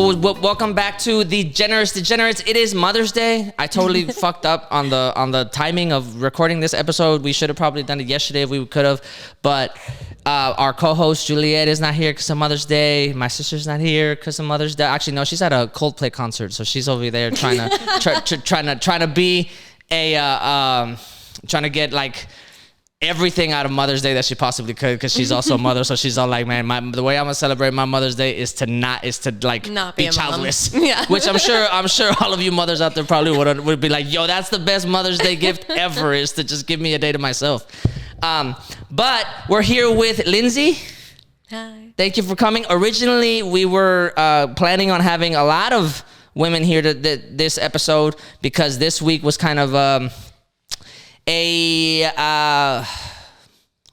So welcome back to the Degenerates. It is Mother's Day. I totally fucked up on the timing of recording this episode. We should have probably done it yesterday if we could have. But our co-host Juliet is not here because of Mother's Day. My sister's not here because of Mother's Day. Actually, no, she's at a Coldplay concert, so she's over there trying to be a trying to get like everything out of Mother's Day that she possibly could, because she's also a mother. So she's all like, man, the way I'm gonna celebrate my Mother's Day is to not be childless. Yeah. Which I'm sure all of you mothers out there probably would be like, yo, that's the best Mother's Day gift ever, is to just give me a day to myself. But we're here with Lindsay. Hi. Thank you for coming. Originally, we were planning on having a lot of women here to this episode, because this week was kind of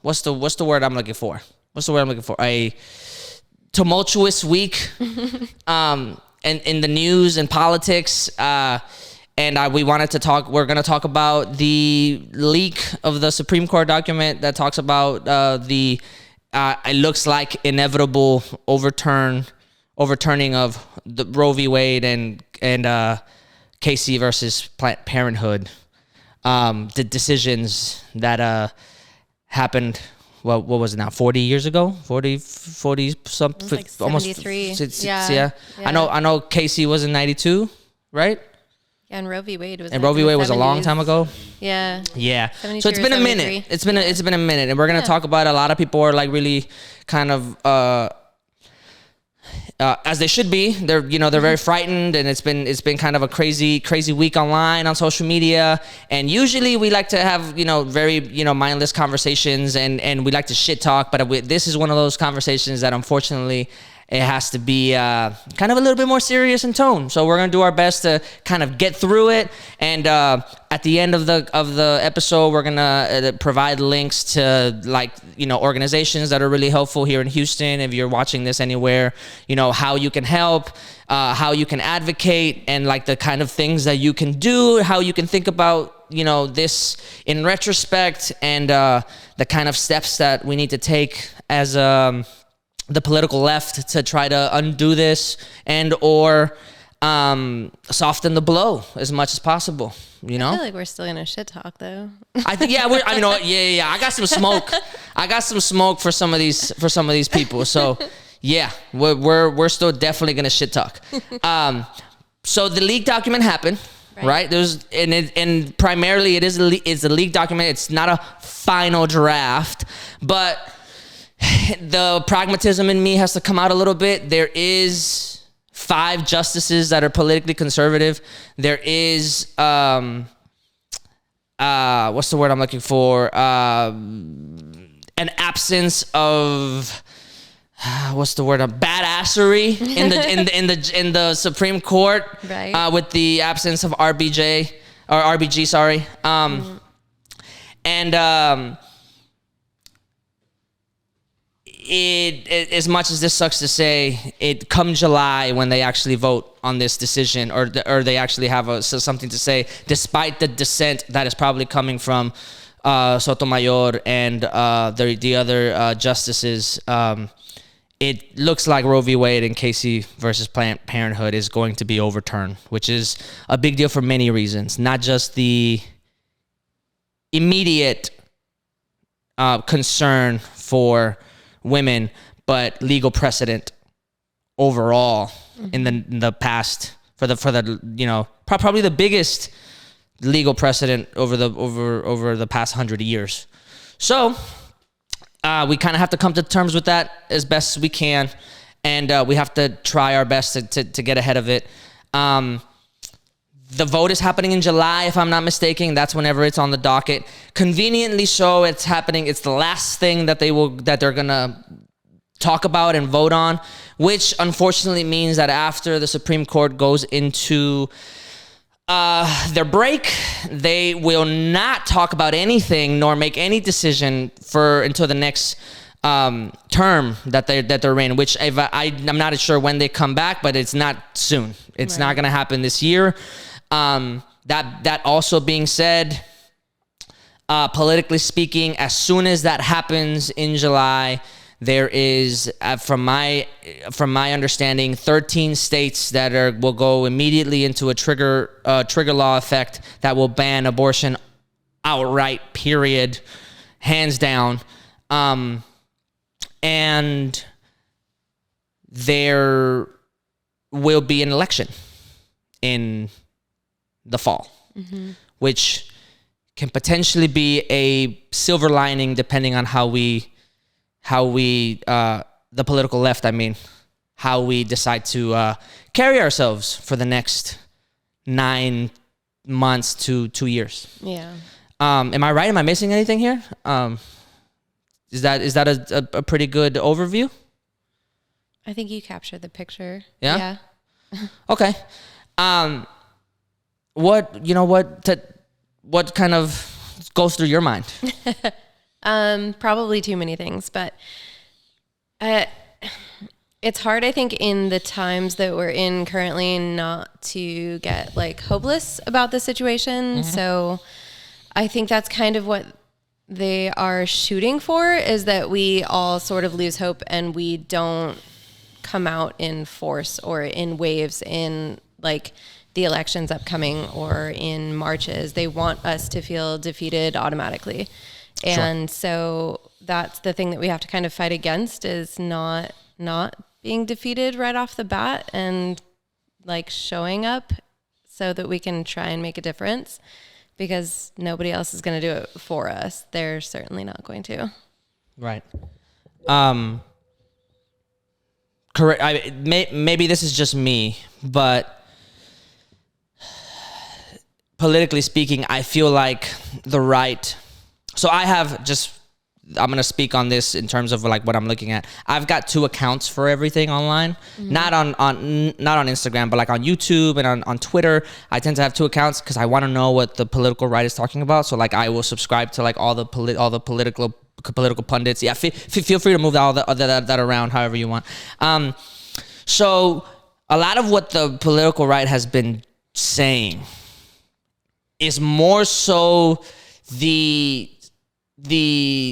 what's the word I'm looking for? A tumultuous week, and in the news and politics. And we wanted to talk. We're going to talk about the leak of the Supreme Court document that talks about the it looks like inevitable overturning of the Roe v. Wade and Casey versus Planned Parenthood. The decisions that happened, well, what was it now, 40 years ago? 40 something, like 73. Almost. Yeah. I know Casey was in 92, right? Yeah, and Roe v. Wade was. And Roe v. Wade was a long time ago. Yeah. Yeah. So it's been a minute. It's been a minute, and we're gonna talk about it. A lot of people are like really kind of as they should be. They're very frightened, and it's been kind of a crazy week online on social media. And usually we like to have very mindless conversations, and we like to shit talk. But this is one of those conversations that unfortunately it has to be kind of a little bit more serious in tone. So we're gonna do our best to kind of get through it. And at the end of the episode, we're gonna provide links to organizations that are really helpful here in Houston. If you're watching this anywhere, how you can help, how you can advocate, and like the kind of things that you can do, how you can think about this in retrospect, and the kind of steps that we need to take as the political left to try to undo this and or soften the blow as much as possible. I feel like we're still gonna shit talk though. I think yeah. I got some smoke. I got some smoke for some of these people. So yeah, we're still definitely gonna shit talk. So the leaked document happened. Right. And primarily it's a leaked document. It's not a final draft, but the pragmatism in me has to come out a little bit. There is 5 justices that are politically conservative. There is what's the word I'm looking for? An absence of what's the word? Badassery in the Supreme Court, right? With the absence of RBG. Sorry. It as much as this sucks to say, it come July when they actually vote on this decision, or they actually have something to say, despite the dissent that is probably coming from Sotomayor and the other justices. It looks like Roe v. Wade and Casey versus Planned Parenthood is going to be overturned, which is a big deal for many reasons, not just the immediate concern for women, but legal precedent overall in the past for the probably the biggest legal precedent over the past 100 years. So we kind of have to come to terms with that as best as we can, and we have to try our best to get ahead of it. The vote is happening in July, if I'm not mistaken. That's whenever it's on the docket. Conveniently so, it's happening. It's the last thing that they're gonna talk about and vote on, which unfortunately means that after the Supreme Court goes into their break, they will not talk about anything nor make any decision until the next term that they're in, which I'm not sure when they come back, but it's not soon. It's not going to happen this year. That also being said, politically speaking, as soon as that happens in July, There is, from my understanding, 13 states that will go immediately into a trigger law effect that will ban abortion outright, period, hands down. And there will be an election in the fall, which can potentially be a silver lining depending on how we the political left, how we decide to carry ourselves for the next 9 months to 2 years. Yeah. Am I right? Am I missing anything here? Is that a pretty good overview? I think you captured the picture. Yeah? Okay. What kind of goes through your mind? Probably too many things, but it's hard, I think, in the times that we're in currently not to get like hopeless about the situation. So I think that's kind of what they are shooting for, is that we all sort of lose hope and we don't come out in force or in waves in like the elections upcoming or in marches. They want us to feel defeated automatically. And so that's the thing that we have to kind of fight against, is not being defeated right off the bat, and like showing up so that we can try and make a difference, because nobody else is going to do it for us. They're certainly not going to. Right. Correct. Maybe this is just me, but politically speaking, I feel like the right. So I'm going to speak on this in terms of like what I'm looking at. I've got 2 accounts for everything online, not on Instagram, but like on YouTube and on Twitter. I tend to have 2 accounts because I want to know what the political right is talking about. So like I will subscribe to like all the political pundits. Yeah, feel free to move all that around however you want. So a lot of what the political right has been saying is more so the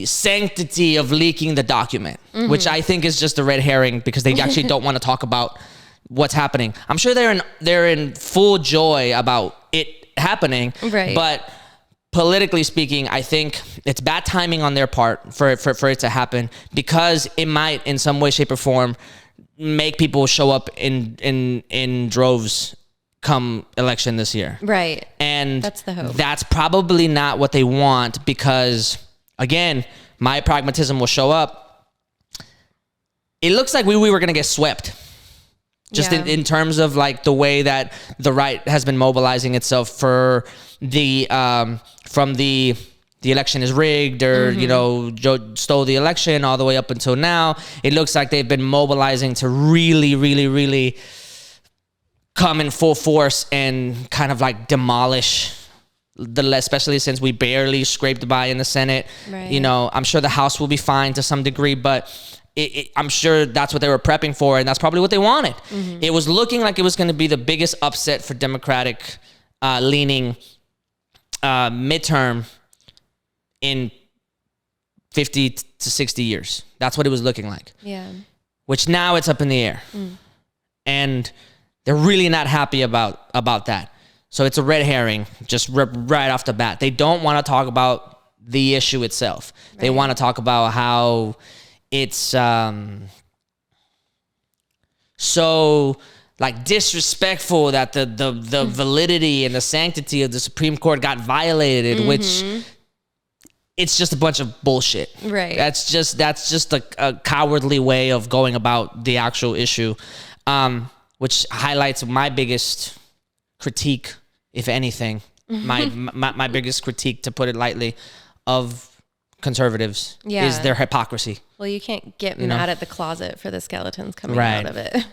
sanctity of leaking the document, which I think is just a red herring, because they actually don't want to talk about what's happening. I'm sure they're in full joy about it happening, right? But politically speaking, I think it's bad timing on their part for it to happen, because it might, in some way, shape, or form, make people show up in droves come election this year. Right. And that's the hope. That's probably not what they want, because again, my pragmatism will show up. It looks like we were going to get swept. Just in terms of like the way that the right has been mobilizing itself for the from the election is rigged, or Joe stole the election, all the way up until now. It looks like they've been mobilizing to really, really, really come in full force and kind of like demolish especially since we barely scraped by in the Senate. Right. I'm sure the House will be fine to some degree, but I'm sure that's what they were prepping for, and that's probably what they wanted. It was looking like it was going to be the biggest upset for Democratic leaning midterm in 50 to 60 years. That's what it was looking like. Yeah. Which now it's up in the air. And they're really not happy about that. So it's a red herring, just right off the bat. They don't want to talk about the issue itself. Right. They want to talk about how it's so like disrespectful that the validity and the sanctity of the Supreme Court got violated, which it's just a bunch of bullshit. Right. That's just a cowardly way of going about the actual issue, which highlights my biggest critique, if anything, my biggest critique, to put it lightly, of conservatives is their hypocrisy. Well, you can't get mad at the closet for the skeletons coming right. out of it.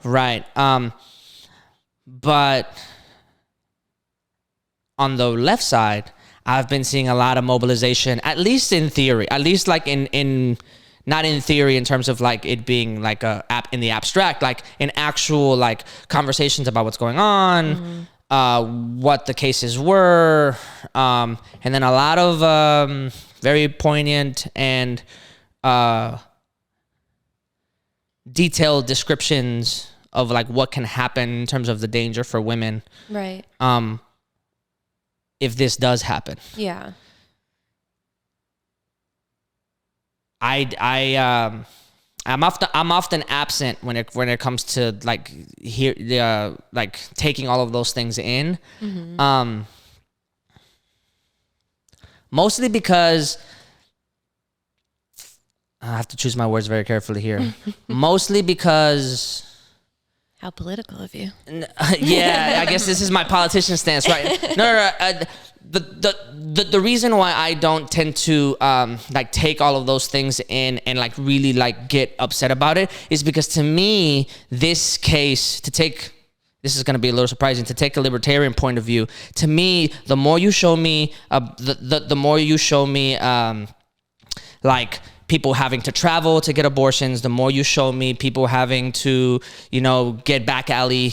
Right. But on the left side, I've been seeing a lot of mobilization, at least in theory, at least like in not in theory in terms of like it being like in the abstract, like in actual like conversations about what's going on, what the cases were, and then a lot of very poignant and detailed descriptions of like what can happen in terms of the danger for women. Right. If this does happen. Yeah. I'm often absent when it comes to like like taking all of those things in. Mm-hmm. Mostly because I have to choose my words very carefully here. Mostly because. How political of you. Yeah, I guess this is my politician stance, right? No. The reason why I don't tend to like take all of those things in and like really like get upset about it is because to me, this case, this is going to be a little surprising, to take a libertarian point of view, to me, the more you show me, the more you show me like people having to travel to get abortions, the more you show me people having to, get back alley,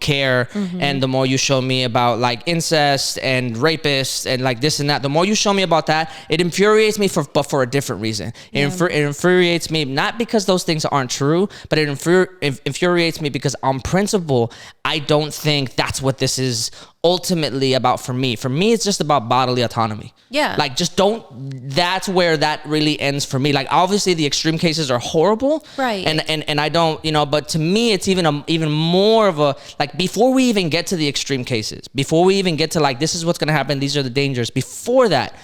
care. Mm-hmm. And the more you show me about like incest and rapists and like this and that, the more you show me about that, it infuriates me but for a different reason. It infuriates me not because those things aren't true, but it infuriates me because on principle, I don't think that's what this is ultimately about for me. For me, it's just about bodily autonomy. Yeah. Like that's where that really ends for me. Like obviously the extreme cases are horrible. Right. And I don't, but to me it's even more of a, like before we even get to the extreme cases, before we even get to like, this is what's going to happen, these are the dangers. Before that,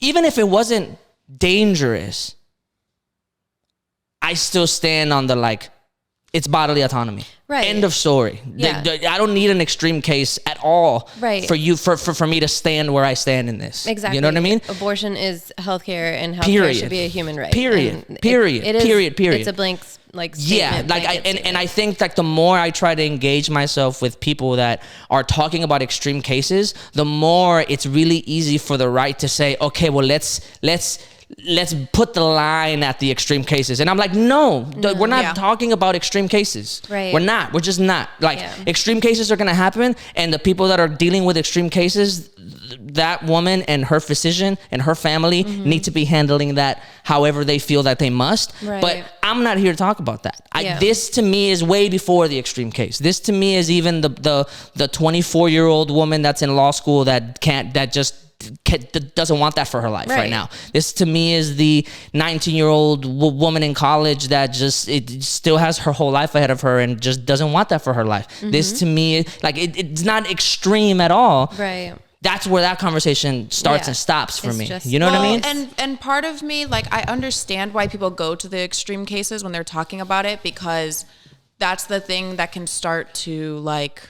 even if it wasn't dangerous, I still stand on the like, it's bodily autonomy. Right. End of story. Yeah. I don't need an extreme case at all. Right. For me to stand where I stand in this. Exactly. You know what I mean? Abortion is healthcare, and healthcare should be a human right. Period. And Period. It is, Period. It's a blank like statement. Yeah. Like and I think like the more I try to engage myself with people that are talking about extreme cases, the more it's really easy for the right to say, okay, well let's put the line at the extreme cases. And I'm like, no, we're not talking about extreme cases. Right. We're just not. Like extreme cases are going to happen. And the people that are dealing with extreme cases, that woman and her physician and her family need to be handling that however they feel that they must. Right. But I'm not here to talk about that. This to me is way before the extreme case. This to me is even the 24-year-old woman that's in law school that doesn't want that for her life right now. This to me is the 19-year-old woman in college that it still has her whole life ahead of her and just doesn't want that for her life. Mm-hmm. This to me, like it's not extreme at all. Right. That's where that conversation starts and stops for me. You know what I mean? And part of me, like, I understand why people go to the extreme cases when they're talking about it, because that's the thing that can start to like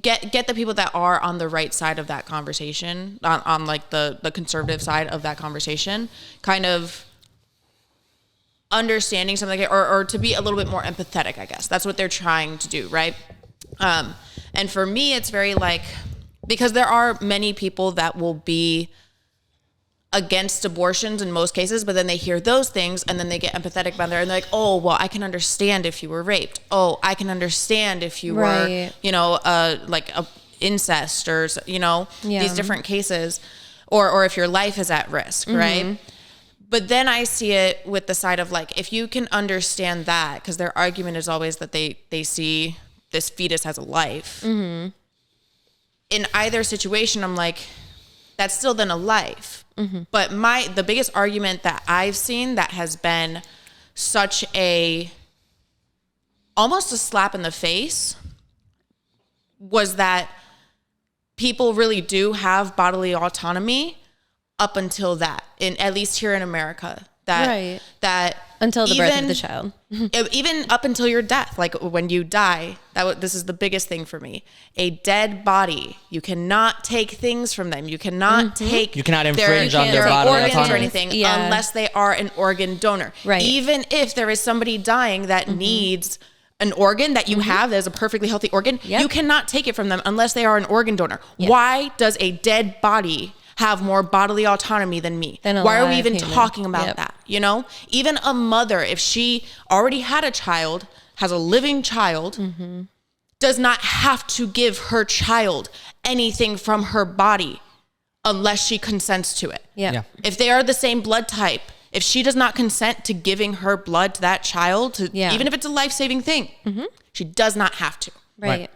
get the people that are on the right side of that conversation, on like the conservative side of that conversation, kind of understanding something like it, or to be a little bit more empathetic, I guess. That's what they're trying to do, right? And for me, it's very like, because there are many people that will be against abortions in most cases, but then they hear those things and then they get empathetic about it and they're like, oh, well, I can understand if you were raped. Oh, I can understand if you were, like a incest or, these different cases, or if your life is at risk, right? But then I see it with the side of like, if you can understand that, because their argument is always that they see this fetus as a life. In either situation, I'm like, that's still then a life. But the biggest argument that I've seen that has been such almost a slap in the face was that people really do have bodily autonomy up until that, at least here in America. That until the birth of the child. Even up until your death, like when you die, this is the biggest thing for me. A dead body, you cannot take things from them. You cannot you cannot infringe on their bodily organs autonomy or anything unless they are an organ donor. Right. Even if there is somebody dying that needs an organ that you have that is a perfectly healthy organ, you cannot take it from them unless they are an organ donor. Why does a dead body have more bodily autonomy than me? Why are we even talking about that? Even a mother, if she already had a child, has a living child, does not have to give her child anything from her body unless she consents to it. Yeah. If they are the same blood type, If she does not consent to giving her blood to that child, even if it's a life-saving thing, she does not have to. Right.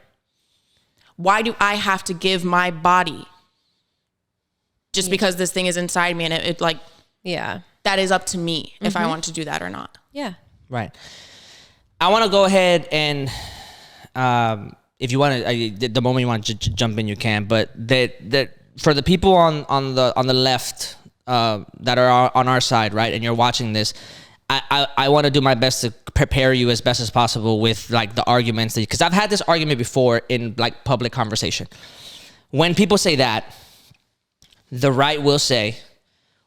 Why do I have to give my body just because this thing is inside me and it like, that is up to me if I want to do that or not. Yeah. Right. I want to go ahead and, if you want to, the moment you want to jump in, you can. But that for the people on the left that are on our side, right, and you're watching this, I want to do my best to prepare you as best as possible with like the arguments, because I've had this argument before in like public conversation. When people say that, the right will say,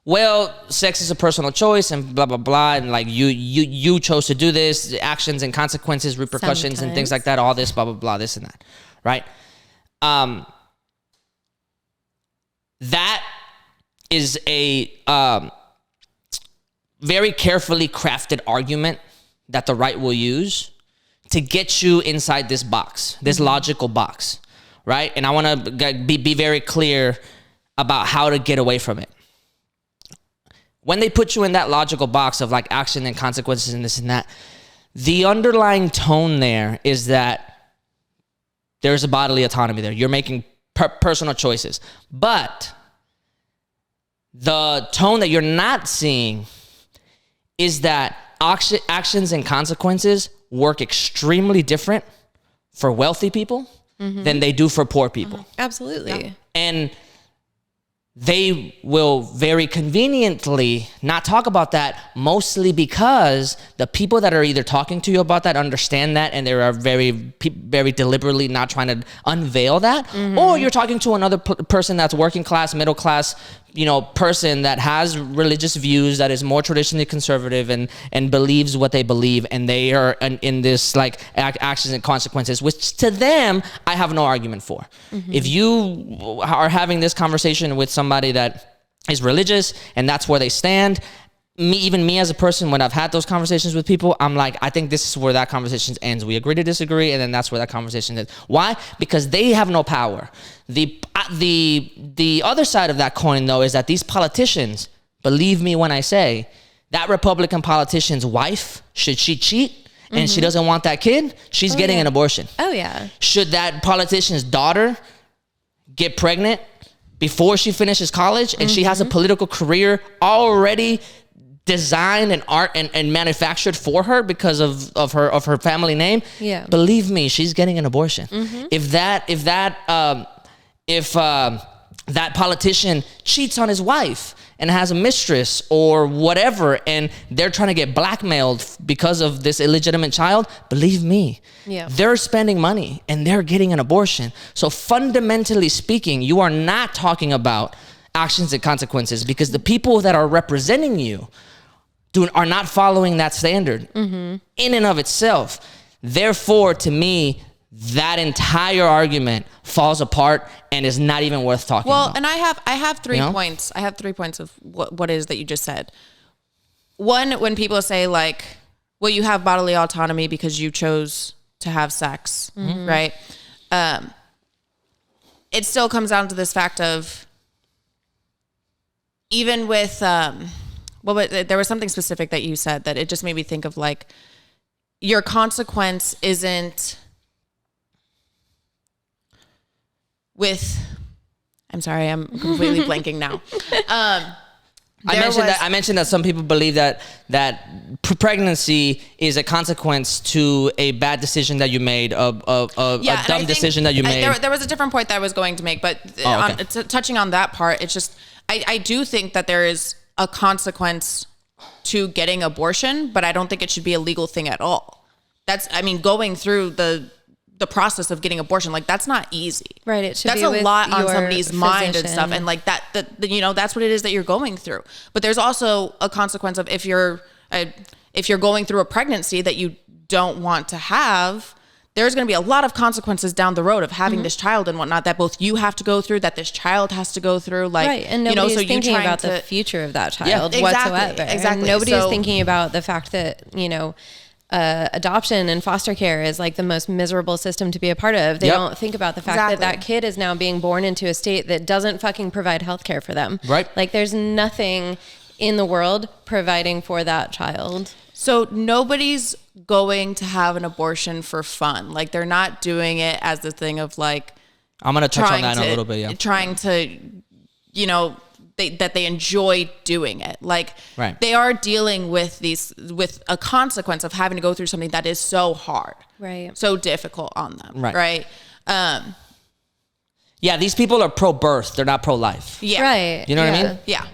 well, sex is a personal choice and blah, blah, blah. And like you chose to do this, actions and consequences, repercussions and things like that, all this, blah, blah, blah, this and that. Right. That is a very carefully crafted argument that the right will use to get you inside this box, this logical box. Right. And I want to be very clear about how to get away from it. When they put you in that logical box of like action and consequences and this and that, the underlying tone there is that there's a bodily autonomy there. You're making personal choices. But the tone that you're not seeing is that actions and consequences work extremely different for wealthy people than they do for poor people. Absolutely. Yeah. And they will very conveniently not talk about that, mostly because the people that are either talking to you about that understand that, and they are very deliberately not trying to unveil that, or you're talking to another person that's working class, middle class, person that has religious views, that is more traditionally conservative and believes what they believe, and they are in this like actions and consequences, which to them I have no argument for. If you are having this conversation with somebody that is religious and that's where they stand, even me as a person, when I've had those conversations with people, I'm like, I think this is where that conversation ends. We agree to disagree, and then that's where that conversation is. Why? Because they have no power. The other side of that coin, though, is that these politicians, believe me when I say, that Republican politician's wife, should she cheat and she doesn't want that kid, she's getting an abortion. Oh, yeah. Should that politician's daughter get pregnant before she finishes college and she has a political career already designed and art and manufactured for her because of her family name, believe me, she's getting an abortion. If that politician cheats on his wife and has a mistress or whatever, and they're trying to get blackmailed because of this illegitimate child, believe me, they're spending money and they're getting an abortion. So fundamentally speaking, you are not talking about actions and consequences, because the people that are representing you are not following that standard in and of itself. Therefore, to me, that entire argument falls apart and is not even worth talking about. Well, and I have 3 points. I have 3 points of what it is that you just said. One, when people say like, well, you have bodily autonomy because you chose to have sex, right? It still comes down to this fact of, even with, but there was something specific that you said that it just made me think of like, your consequence isn't with, I'm sorry, I'm completely blanking now. I mentioned that some people believe that pregnancy is a consequence to a bad decision that you made, a dumb decision that you made. There was a different point that I was going to make, but touching on that part, it's just, I do think that there is a consequence to getting abortion, but I don't think it should be a legal thing at all. Going through the process of getting abortion, like that's not easy. Right. It should that's be a with lot on your somebody's physician. mind and stuff. And like that's what it is that you're going through. But there's also a consequence of if you're going through a pregnancy that you don't want to have, there's going to be a lot of consequences down the road of having this child and whatnot that both you have to go through, that this child has to go through. Like, right. And nobody's thinking about the future of that child whatsoever. Exactly. And nobody's thinking about the fact that, adoption and foster care is like the most miserable system to be a part of. They don't think about the fact that kid is now being born into a state that doesn't fucking provide healthcare for them. Right. Like there's nothing in the world providing for that child. So nobody's going to have an abortion for fun. Like they're not doing it as the thing of like, I'm going to touch on that in a little bit. Yeah. Trying to, you know, that they enjoy doing it. Like right. They are dealing with with a consequence of having to go through something that is so hard, right? So difficult on them, right? Yeah, these people are pro-birth. They're not pro-life. Yeah, right. You know what I mean? Yeah.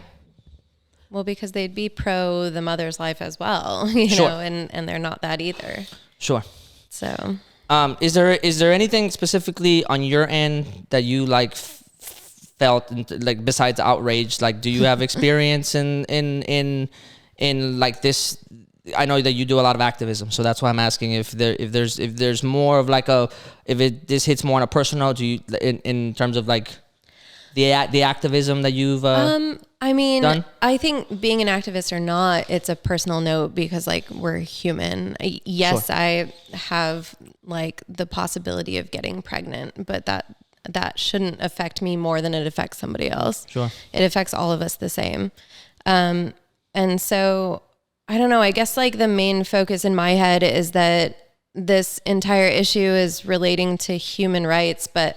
Well, because they'd be pro the mother's life as well, you know, and they're not that either. Sure. So, is there anything specifically on your end that you like felt like besides outrage? Like, do you have experience in like this? I know that you do a lot of activism, so that's why I'm asking if there's more of like this hits more on a personal. Do you in terms of like the activism that you've I mean, done? I think being an activist or not, it's a personal note because like we're human. Yes, Sure. I have like the possibility of getting pregnant, but that shouldn't affect me more than it affects somebody else. Sure. It affects all of us the same. And so I don't know, I guess like the main focus in my head is that this entire issue is relating to human rights, but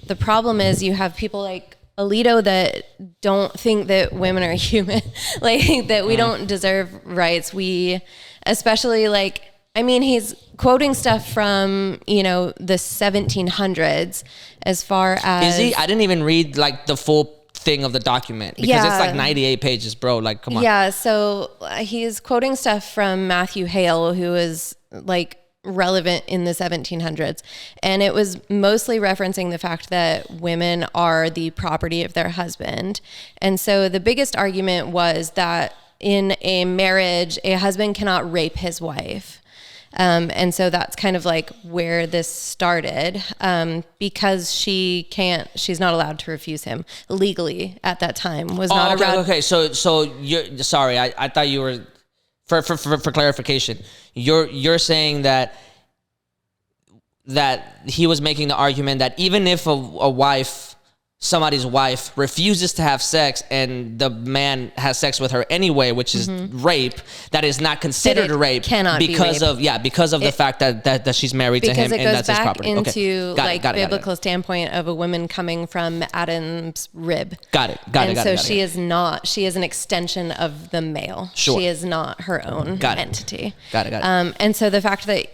the problem is you have people like Alito that don't think that women are human, like that we don't deserve rights. We, especially like, I mean, he's quoting stuff from, you know, the 1700s as far as... Is he? I didn't even read like the full thing of the document because it's like 98 pages, bro. Like, come on. Yeah, so he's quoting stuff from Matthew Hale, who is like relevant in the 1700s, and it was mostly referencing the fact that women are the property of their husband. And so the biggest argument was that in a marriage, a husband cannot rape his wife. And so that's kind of like where this started, because she's not allowed to refuse him legally at that time. Was not allowed. Okay. So you're sorry. I thought you were for clarification. You're saying that he was making the argument that even if somebody's wife refuses to have sex and the man has sex with her anyway, which is rape, that is not considered a rape because of the fact that she's married to him and that's his property. Because it goes back into biblical standpoint of a woman coming from Adam's rib. Got it. She is an extension of the male. Sure. She is not her own entity. Got it. And so the fact that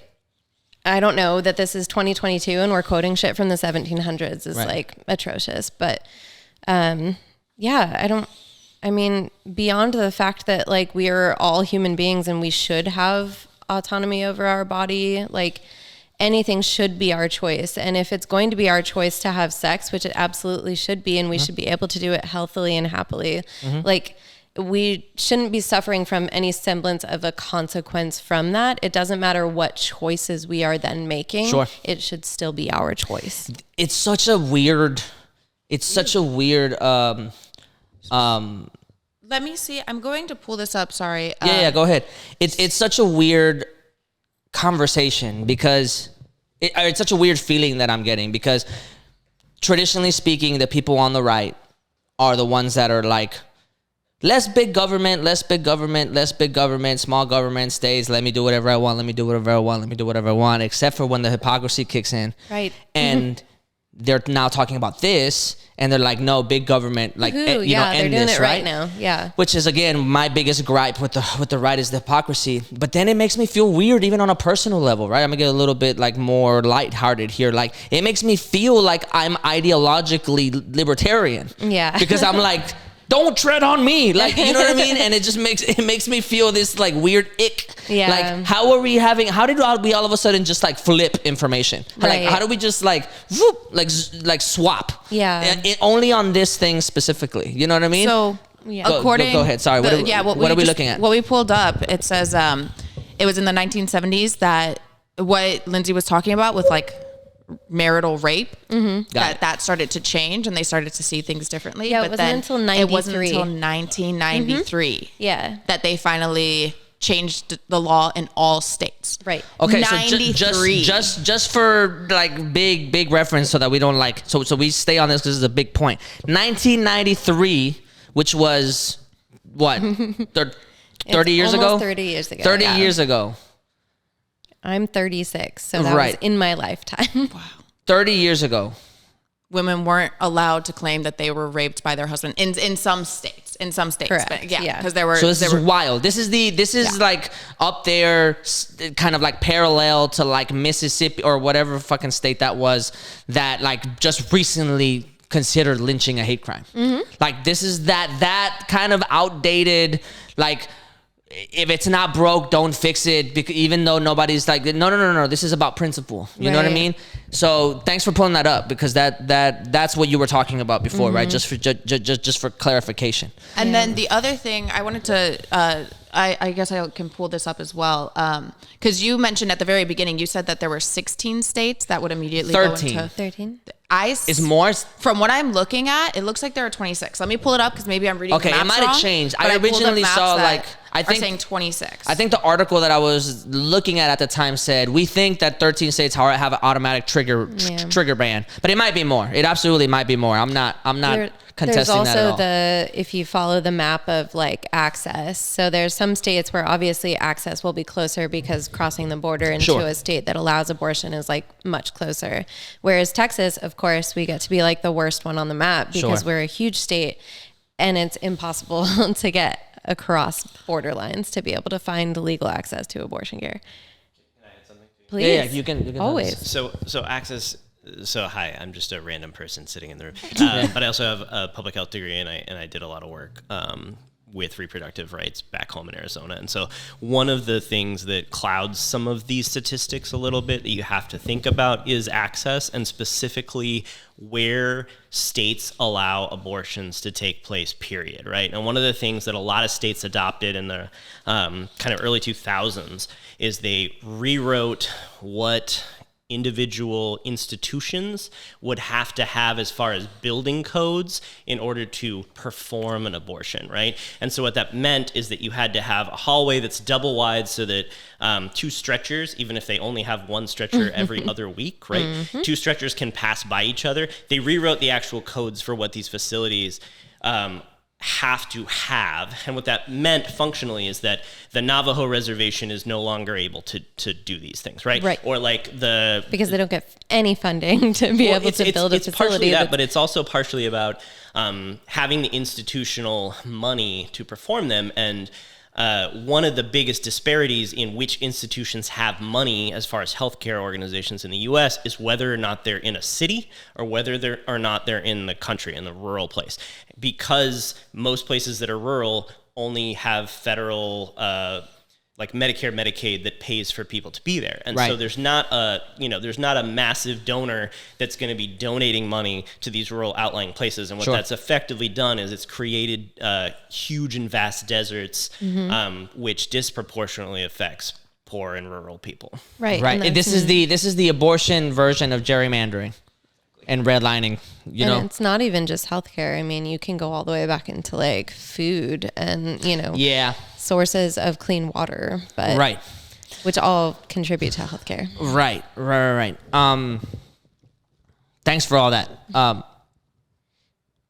I don't know that this is 2022 and we're quoting shit from the 1700s is like atrocious. But I mean, beyond the fact that like we are all human beings and we should have autonomy over our body, like anything should be our choice. And if it's going to be our choice to have sex, which it absolutely should be, and we should be able to do it healthily and happily, like we shouldn't be suffering from any semblance of a consequence from that. It doesn't matter what choices we are then making. Sure. It should still be our choice. It's such a weird Let me see. I'm going to pull this up. Sorry. Yeah, go ahead. It's such a weird conversation because it's such a weird feeling that I'm getting because traditionally speaking, the people on the right are the ones that are like, less big government, small government stays, let me do whatever I want, except for when the hypocrisy kicks in. Right. And they're now talking about this, and they're like, no, big government, like, they're doing this, it right now. Yeah. Which is, again, my biggest gripe with the right is the hypocrisy. But then it makes me feel weird, even on a personal level, right? I'm gonna get a little bit like more lighthearted here. Like, it makes me feel like I'm ideologically libertarian. Yeah. Because I'm like, don't tread on me, like, you know what I mean? And it makes me feel this like weird ick. Yeah. Like, how did we all of a sudden just like flip information? Right. Like, how do we just like whoop, like swap? Yeah. Only on this thing specifically. You know what I mean? So according, go ahead. Sorry. What are we looking at? What we pulled up, it says it was in the 1970s that what Lindsay was talking about with like marital rape, that started to change and they started to see things differently. Yeah, but it wasn't then until 93. It wasn't until 1993 Yeah. that they finally changed the law in all states. Right. Okay, 93. so just for like big reference so that we don't like so we stay on this because it's a big point. 1993, which was what, 30 years ago? 30 years ago. 30 years ago. I'm 36, so that was in my lifetime. Wow. 30 years ago. Women weren't allowed to claim that they were raped by their husband in some states. Correct. But yeah, because there were. So this is wild. This is like up there, kind of like parallel to like Mississippi or whatever fucking state that was that like just recently considered lynching a hate crime. Like this is that kind of outdated like. If it's not broke, don't fix it. Because even though nobody's like, no. This is about principle. You know what I mean? So thanks for pulling that up because that's what you were talking about before, right? Just for clarification. And then the other thing I wanted to, I guess I can pull this up as well, because you mentioned at the very beginning, you said that there were 16 states that would immediately 13. go into 13. Is more from what I'm looking at, it looks like there are 26. Let me pull it up because maybe I'm reading. Okay, the maps it might have wrong, changed. I originally saw like are saying 26. I think the article that I was looking at the time said we think that 13 states have an automatic trigger ban, but it might be more. It absolutely might be more. I'm not contesting that at all. There's also if you follow the map of like access. So there's some states where obviously access will be closer because crossing the border into a state that allows abortion is like much closer. Whereas Texas, of course, we get to be like the worst one on the map because we're a huge state and it's impossible to get across border lines to be able to find legal access to abortion care. Can I add something? Please. Yeah, you can always. So access. So hi, I'm just a random person sitting in the room, but I also have a public health degree, and I did a lot of work with reproductive rights back home in Arizona. And so one of the things that clouds some of these statistics a little bit that you have to think about is access, and specifically where states allow abortions to take place, period, right? And one of the things that a lot of states adopted in the kind of early 2000s is they rewrote what individual institutions would have to have as far as building codes in order to perform an abortion, right? And so what that meant is that you had to have a hallway that's double wide so that two stretchers, even if they only have one stretcher every other week, right? Two stretchers can pass by each other. They rewrote the actual codes for what these facilities have to have. And what that meant functionally is that the Navajo reservation is no longer able to do these things, right? Right. Or like because they don't get any funding to be able to build a facility. It's partially that, but it's also partially about having the institutional money to perform them. And one of the biggest disparities in which institutions have money as far as healthcare organizations in the U.S. is whether or not they're in a city or whether they're in the country, in the rural place. Because most places that are rural only have federal like Medicare, Medicaid that pays for people to be there. And so there's not a massive donor that's going to be donating money to these rural outlying places. And what that's effectively done is it's created huge and vast deserts, which disproportionately affects poor and rural people. Right. This is the abortion version of gerrymandering and redlining, you know. It's not even just healthcare. I mean, you can go all the way back into like food and, sources of clean water, but which all contribute to healthcare. Right. Thanks for all that.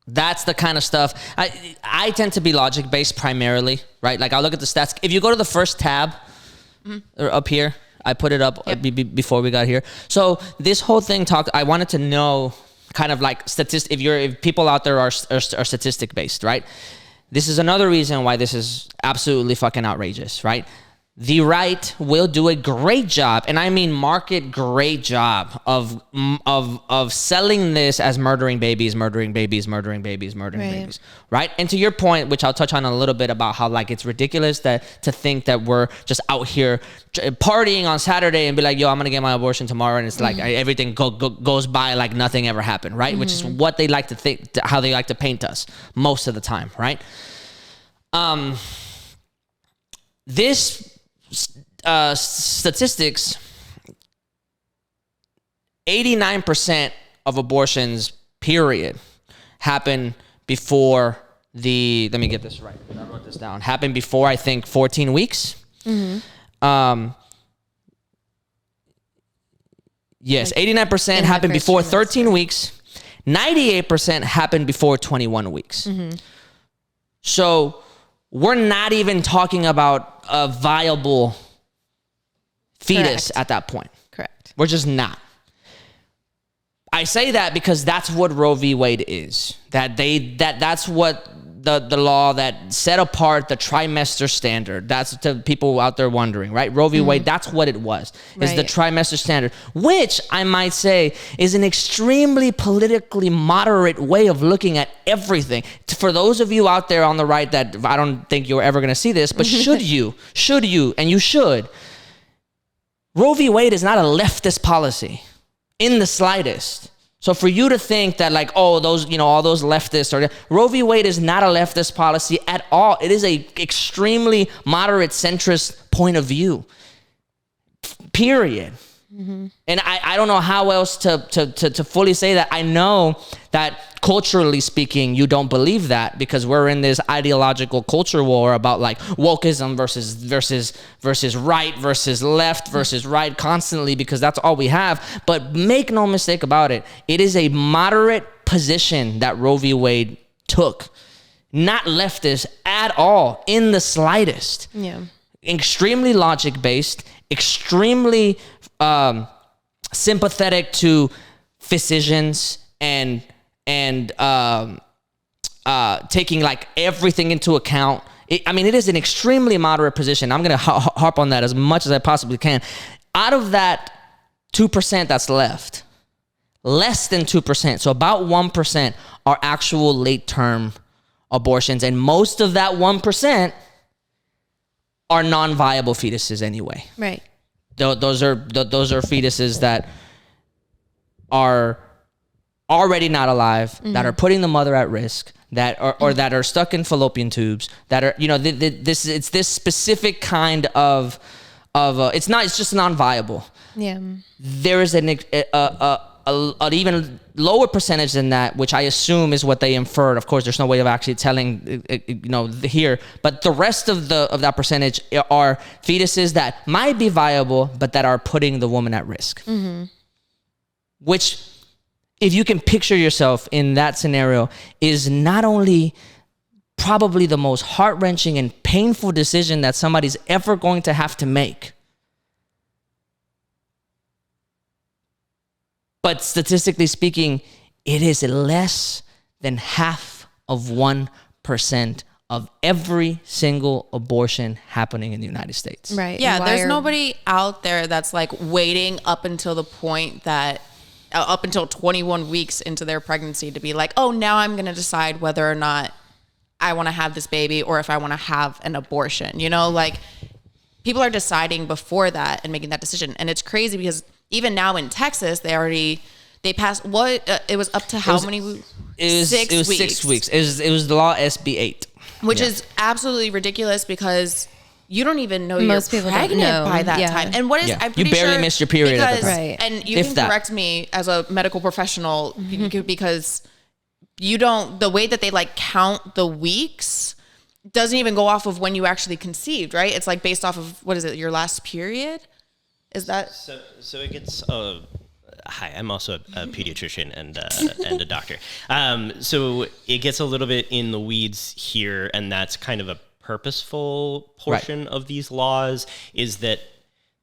That's the kind of stuff I tend to be logic based primarily, right? Like I'll look at the stats. If you go to the first tab or up here, I put it up before we got here. So this whole thing I wanted to know kind of like if people out there are statistic based, right? This is another reason why this is absolutely fucking outrageous, right? The right will do a great job, and I mean market great job of selling this as murdering babies, right? And to your point, which I'll touch on a little bit about how like it's ridiculous to think that we're just out here partying on Saturday and be like, yo, I'm gonna get my abortion tomorrow, and it's like everything goes by like nothing ever happened, right? Which is what they like to think, how they like to paint us most of the time, right? This statistics, 89% of abortions, period, happen before let me get this right, I wrote this down, happen before, I think, 14 weeks. Yes, 89% happen before 13 weeks. 98% happen before 21 weeks. So we're not even talking about a viable fetus at that point. Correct. We're just not. I say that because that's what Roe v. Wade is. That's what the law that set apart the trimester standard. That's to people out there wondering, right? Roe v. Wade, that's what it was. Is the trimester standard, which I might say is an extremely politically moderate way of looking at everything. For those of you out there on the right that I don't think you're ever going to see this, but should you, and you should, Roe v. Wade is not a leftist policy in the slightest. So for you to think that like, oh, those, all those leftists or Roe v. Wade is not a leftist policy at all. It is a extremely moderate centrist point of view. Period. Mm-hmm. And I don't know how else to fully say that. I know that culturally speaking, you don't believe that because we're in this ideological culture war about like wokeism versus right versus left versus right constantly because that's all we have. But make no mistake about it. It is a moderate position that Roe v. Wade took. Not leftist at all in the slightest. Yeah. Extremely logic-based, extremely sympathetic to physicians and taking like everything into account. It is an extremely moderate position. I'm going to harp on that as much as I possibly can. Out of that 2% that's left, less than 2%, so about 1% are actual late-term abortions, and most of that 1% are non-viable fetuses anyway. Right. Those are fetuses that are already not alive, that are putting the mother at risk, that are or that are stuck in fallopian tubes, that are it's this specific kind of it's just non-viable. Yeah. There is an even lower percentage than that, which I assume is what they inferred. Of course, there's no way of actually telling, here. But the rest of that percentage are fetuses that might be viable, but that are putting the woman at risk. Mm-hmm. Which, if you can picture yourself in that scenario, is not only probably the most heart-wrenching and painful decision that somebody's ever going to have to make, but statistically speaking, it is less than half of 1% of every single abortion happening in the United States. Right. Yeah, there's nobody out there that's like waiting up until the point that, up until 21 weeks into their pregnancy to be like, oh, now I'm going to decide whether or not I want to have this baby or if I want to have an abortion. Like people are deciding before that and making that decision. And it's crazy because even now in Texas, they passed it was up to how many? It was 6 weeks. It was the law SB 8, which is absolutely ridiculous because you don't even know most you're people pregnant don't know. by that time. And what is I'm pretty you barely sure missed your period at the time. Right. And you can correct me as a medical professional because the way that they like count the weeks doesn't even go off of when you actually conceived, right? It's like based off of what is it, your last period? Is that so? It gets. Hi, I'm also a pediatrician and a doctor. So it gets a little bit in the weeds here, and that's kind of a purposeful portion of these laws. Is that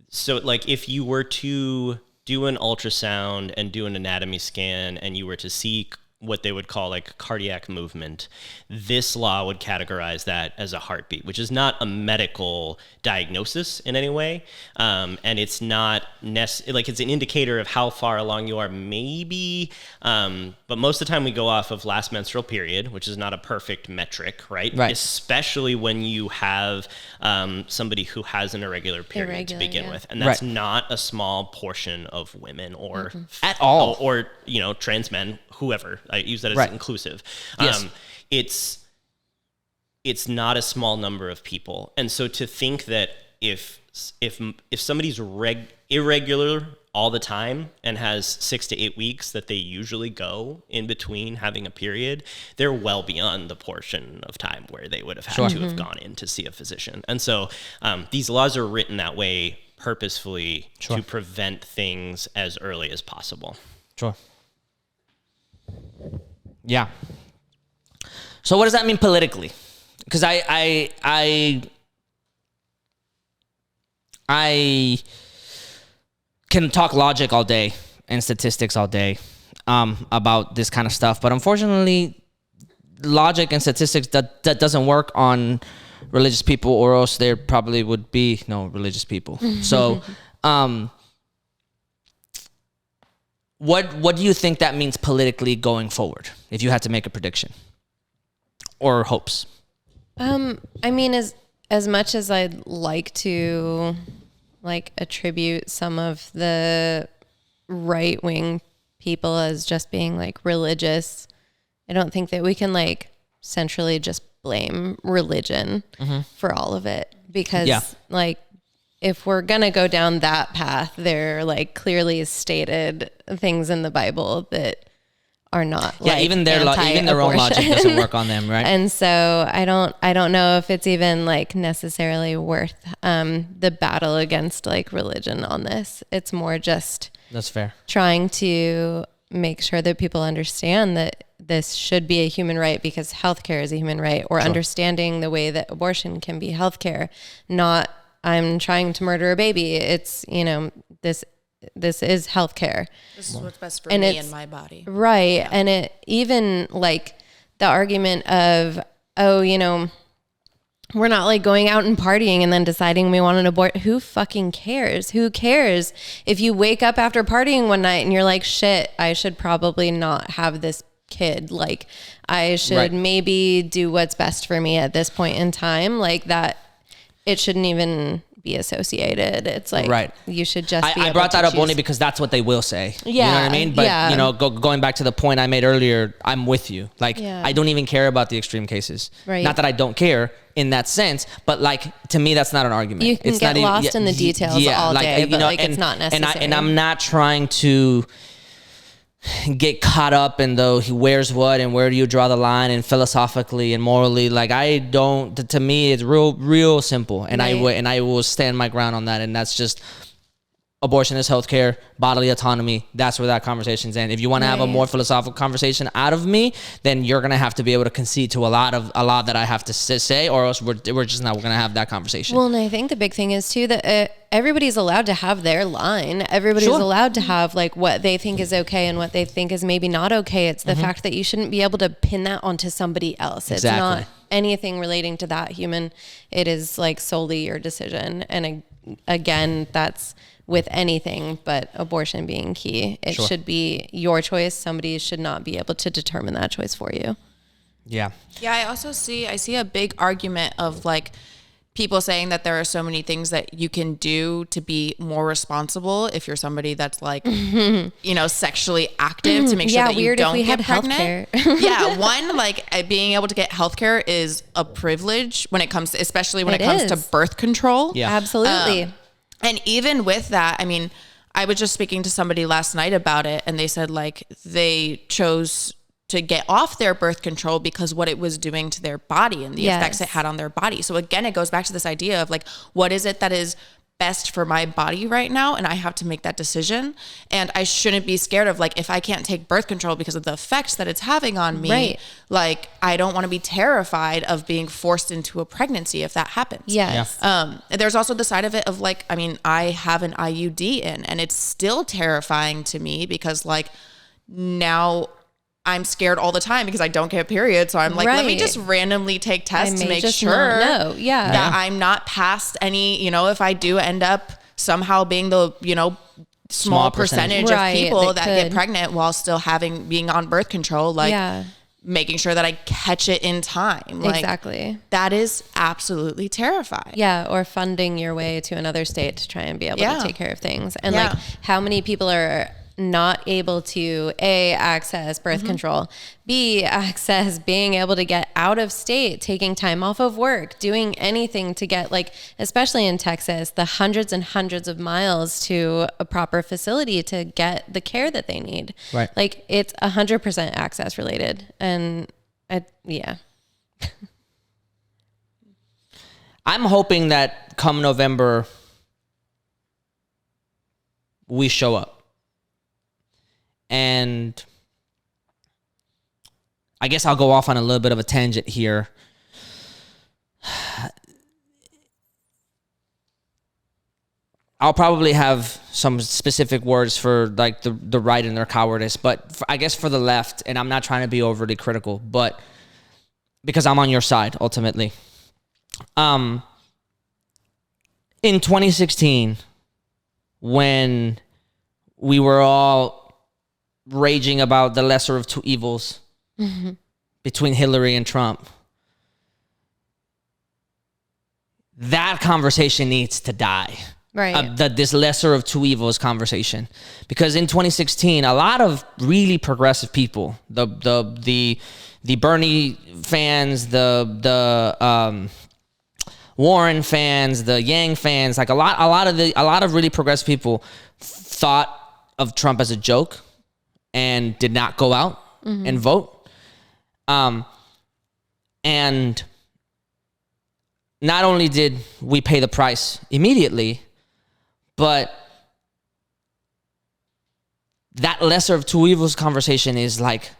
so? Like, if you were to do an ultrasound and do an anatomy scan, and you were to see what they would call like cardiac movement, this law would categorize that as a heartbeat, which is not a medical diagnosis in any way. And it's not it's an indicator of how far along you are, maybe. But most of the time we go off of last menstrual period, which is not a perfect metric, right? Especially when you have somebody who has an irregular period to begin with. And that's not a small portion of women or at all, or trans men, whoever. I use that as inclusive. Yes. It's not a small number of people. And so to think that if somebody's irregular all the time and has 6 to 8 weeks that they usually go in between having a period, they're well beyond the portion of time where they would have had to have gone in to see a physician. And so these laws are written that way purposefully to prevent things as early as possible. Sure. Yeah. So what does that mean politically? because I can talk logic all day and statistics all day about this kind of stuff, but unfortunately, logic and statistics that doesn't work on religious people, or else there probably would be no religious people. So, what do you think that means politically going forward, if you had to make a prediction or hopes? I mean, as much as I'd like to like attribute some of the right wing people as just being like religious, I don't think that we can like centrally just blame religion for all of it, because like if we're gonna go down that path, there are like clearly stated things in the Bible that are not like even their own logic doesn't work on them, right? And so I don't know if it's even like necessarily worth the battle against like religion on this. It's more just that's fair, trying to make sure that people understand that this should be a human right, because healthcare is a human right, or understanding the way that abortion can be healthcare, not I'm trying to murder a baby. It's, you know, this is healthcare. This is what's best for me and my body. Right. Yeah. And it even like the argument of, oh, you know, we're not like going out and partying and then deciding we want an abort. Who fucking cares? Who cares if you wake up after partying one night and you're like, shit, I should probably not have this kid. Like I should maybe do what's best for me at this point in time. Like that, it shouldn't even be associated. It's like, you should just be I brought that up only because that's what they will say. Yeah. You know what I mean? But, you know, going back to the point I made earlier, I'm with you. Like, I don't even care about the extreme cases. Right. Not that I don't care in that sense, but like, to me, that's not an argument. You can get lost in the details all day, but like, it's not necessary. And I'm not trying to get caught up in he wears what and where do you draw the line, and philosophically and morally, like I don't, to me it's real simple, and I will stand my ground on that, and that's just abortion is healthcare, bodily autonomy. That's where that conversation's in. If you want to have a more philosophical conversation out of me, then you're gonna have to be able to concede to a lot that I have to say, or else we're just not gonna have that conversation. Well, and I think the big thing is too that everybody's allowed to have their line. Everybody's allowed to have like what they think is okay and what they think is maybe not okay. It's the fact that you shouldn't be able to pin that onto somebody else. It's not anything relating to that human. It is like solely your decision. And again, that's with anything but abortion being key. It should be your choice. Somebody should not be able to determine that choice for you. Yeah. Yeah, I see a big argument of like people saying that there are so many things that you can do to be more responsible if you're somebody that's like, you know, sexually active, to make sure that you don't get pregnant. Yeah, one, like being able to get healthcare is a privilege when it comes to, especially when it comes to birth control. Yeah, absolutely. And even with that, I mean, I was just speaking to somebody last night about it, and they said like they chose to get off their birth control because what it was doing to their body and the effects it had on their body. So again, it goes back to this idea of like, what is it that is best for my body right now? And I have to make that decision. And I shouldn't be scared of like, if I can't take birth control because of the effects that it's having on me, like I don't want to be terrified of being forced into a pregnancy if that happens. Yes. There's also the side of it of like, I mean, I have an IUD in, and it's still terrifying to me because like now I'm scared all the time because I don't get periods. So I'm like, let me just randomly take tests to make sure that I'm not past any, you know, if I do end up somehow being the, you know, small percentage of people that get pregnant while still being on birth control, like making sure that I catch it in time. Like, exactly. That is absolutely terrifying. Yeah. Or funding your way to another state to try and be able to take care of things. And like how many people are not able to access birth control, B, access being able to get out of state, taking time off of work, doing anything to get, like, especially in Texas, the hundreds and hundreds of miles to a proper facility to get the care that they need. Right. Like it's 100% access related. And I'm hoping that come November, we show up. And I guess I'll go off on a little bit of a tangent here. I'll probably have some specific words for like the right and their cowardice, but I guess for the left, and I'm not trying to be overly critical, but because I'm on your side ultimately. In 2016, when we were all raging about the lesser of two evils between Hillary and Trump, that conversation needs to die. Right. This lesser of two evils conversation, because in 2016, a lot of really progressive people, the Bernie fans, the Warren fans, the Yang fans, like a lot of really progressive people thought of Trump as a joke and did not go out and vote. And not only did we pay the price immediately, but that lesser of two evils conversation is like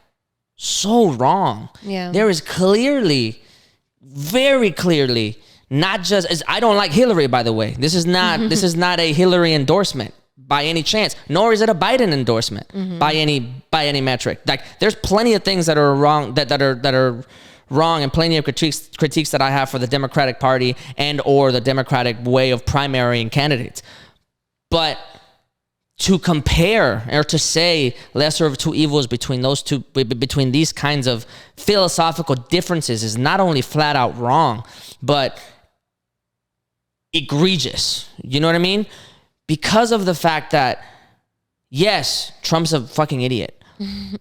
so wrong. Yeah. There is clearly, very clearly, not just as I don't like Hillary, by the way. This is not a Hillary endorsement by any chance, nor is it a Biden endorsement by any metric. Like there's plenty of things that are wrong that are wrong, and plenty of critiques that I have for the Democratic Party and or the Democratic way of primarying candidates. But to compare or to say lesser of two evils between those two, between these kinds of philosophical differences is not only flat out wrong, but egregious. You know what I mean? Because of the fact that, yes, Trump's a fucking idiot,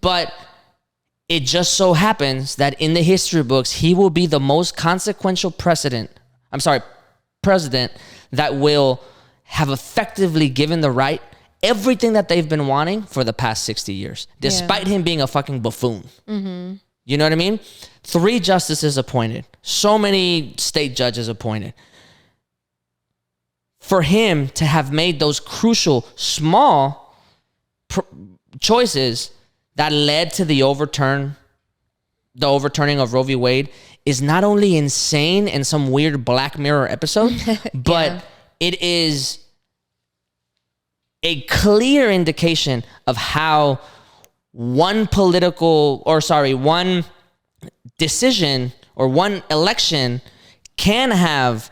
but it just so happens that in the history books, he will be the most consequential president that will have effectively given the right everything that they've been wanting for the past 60 years, despite him being a fucking buffoon. You know what I mean? 3 justices appointed, so many state judges appointed. For him to have made those crucial, small choices that led to the overturning of Roe v. Wade is not only insane and some weird Black Mirror episode, but it is a clear indication of how one decision or one election can have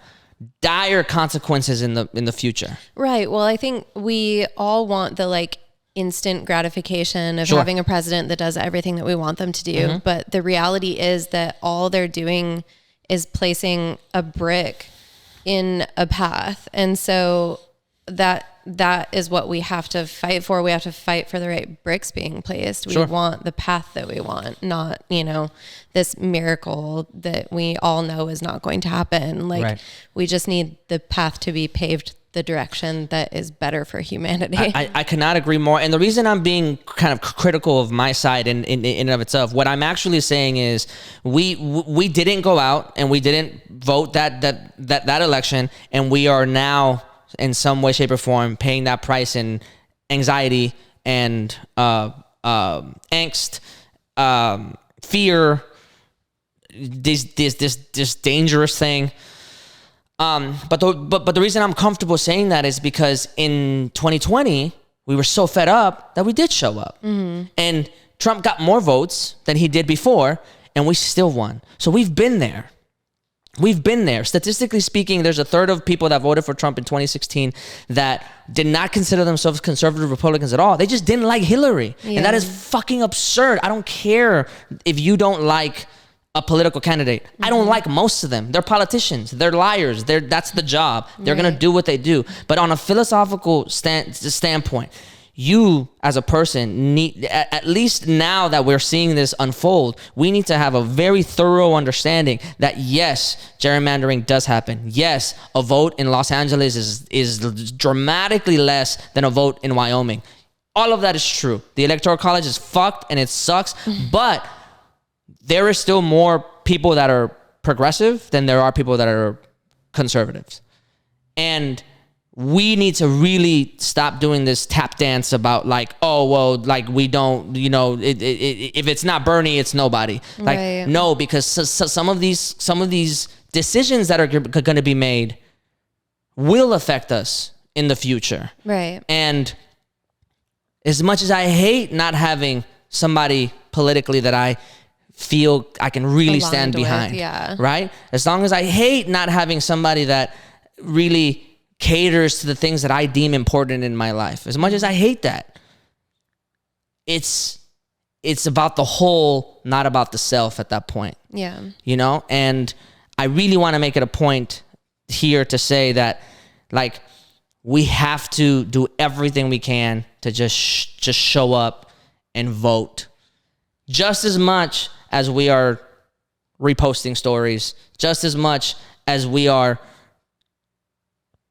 dire consequences in the future. Right. Well, I think we all want the like instant gratification of having a president that does everything that we want them to do. But the reality is that all they're doing is placing a brick in a path. And so that is what we have to fight for. We have to fight for the right bricks being placed. We want the path that we want, not, this miracle that we all know is not going to happen. Like we just need the path to be paved the direction that is better for humanity. I cannot agree more. And the reason I'm being kind of critical of my side in and of itself, what I'm actually saying is we didn't go out and we didn't vote that election, and we are now in some way, shape, or form paying that price in anxiety and angst, fear, this dangerous thing. But the reason I'm comfortable saying that is because in 2020 we were so fed up that we did show up, and Trump got more votes than he did before, and we still won. So we've been there. Statistically speaking, there's a third of people that voted for Trump in 2016 that did not consider themselves conservative Republicans at all. They just didn't like Hillary. And that is fucking absurd. I don't care if you don't like a political candidate. I don't like most of them. They're politicians. They're liars. That's the job. They're going to do what they do. But on a philosophical standpoint, you as a person need, at least now that we're seeing this unfold, we need to have a very thorough understanding that yes, gerrymandering does happen. Yes, a vote in Los Angeles is dramatically less than a vote in Wyoming. All of that is true. The Electoral College is fucked and it sucks, but there is still more people that are progressive than there are people that are conservatives. And we need to really stop doing this tap dance about like, oh, well, like we don't, if it's not Bernie, it's nobody. Like, no, because some of these decisions that are going to be made will affect us in the future. Right. And as much as I hate not having somebody politically that I feel I can really stand Aligned with, behind, yeah. right? As long as I hate not having somebody that really caters to the things that I deem important in my life, as much as I hate that, it's about the whole, not about the self at that point. Yeah. You know? And I really want to make it a point here to say that, like, we have to do everything we can to just show up and vote, just as much as we are reposting stories, just as much as we are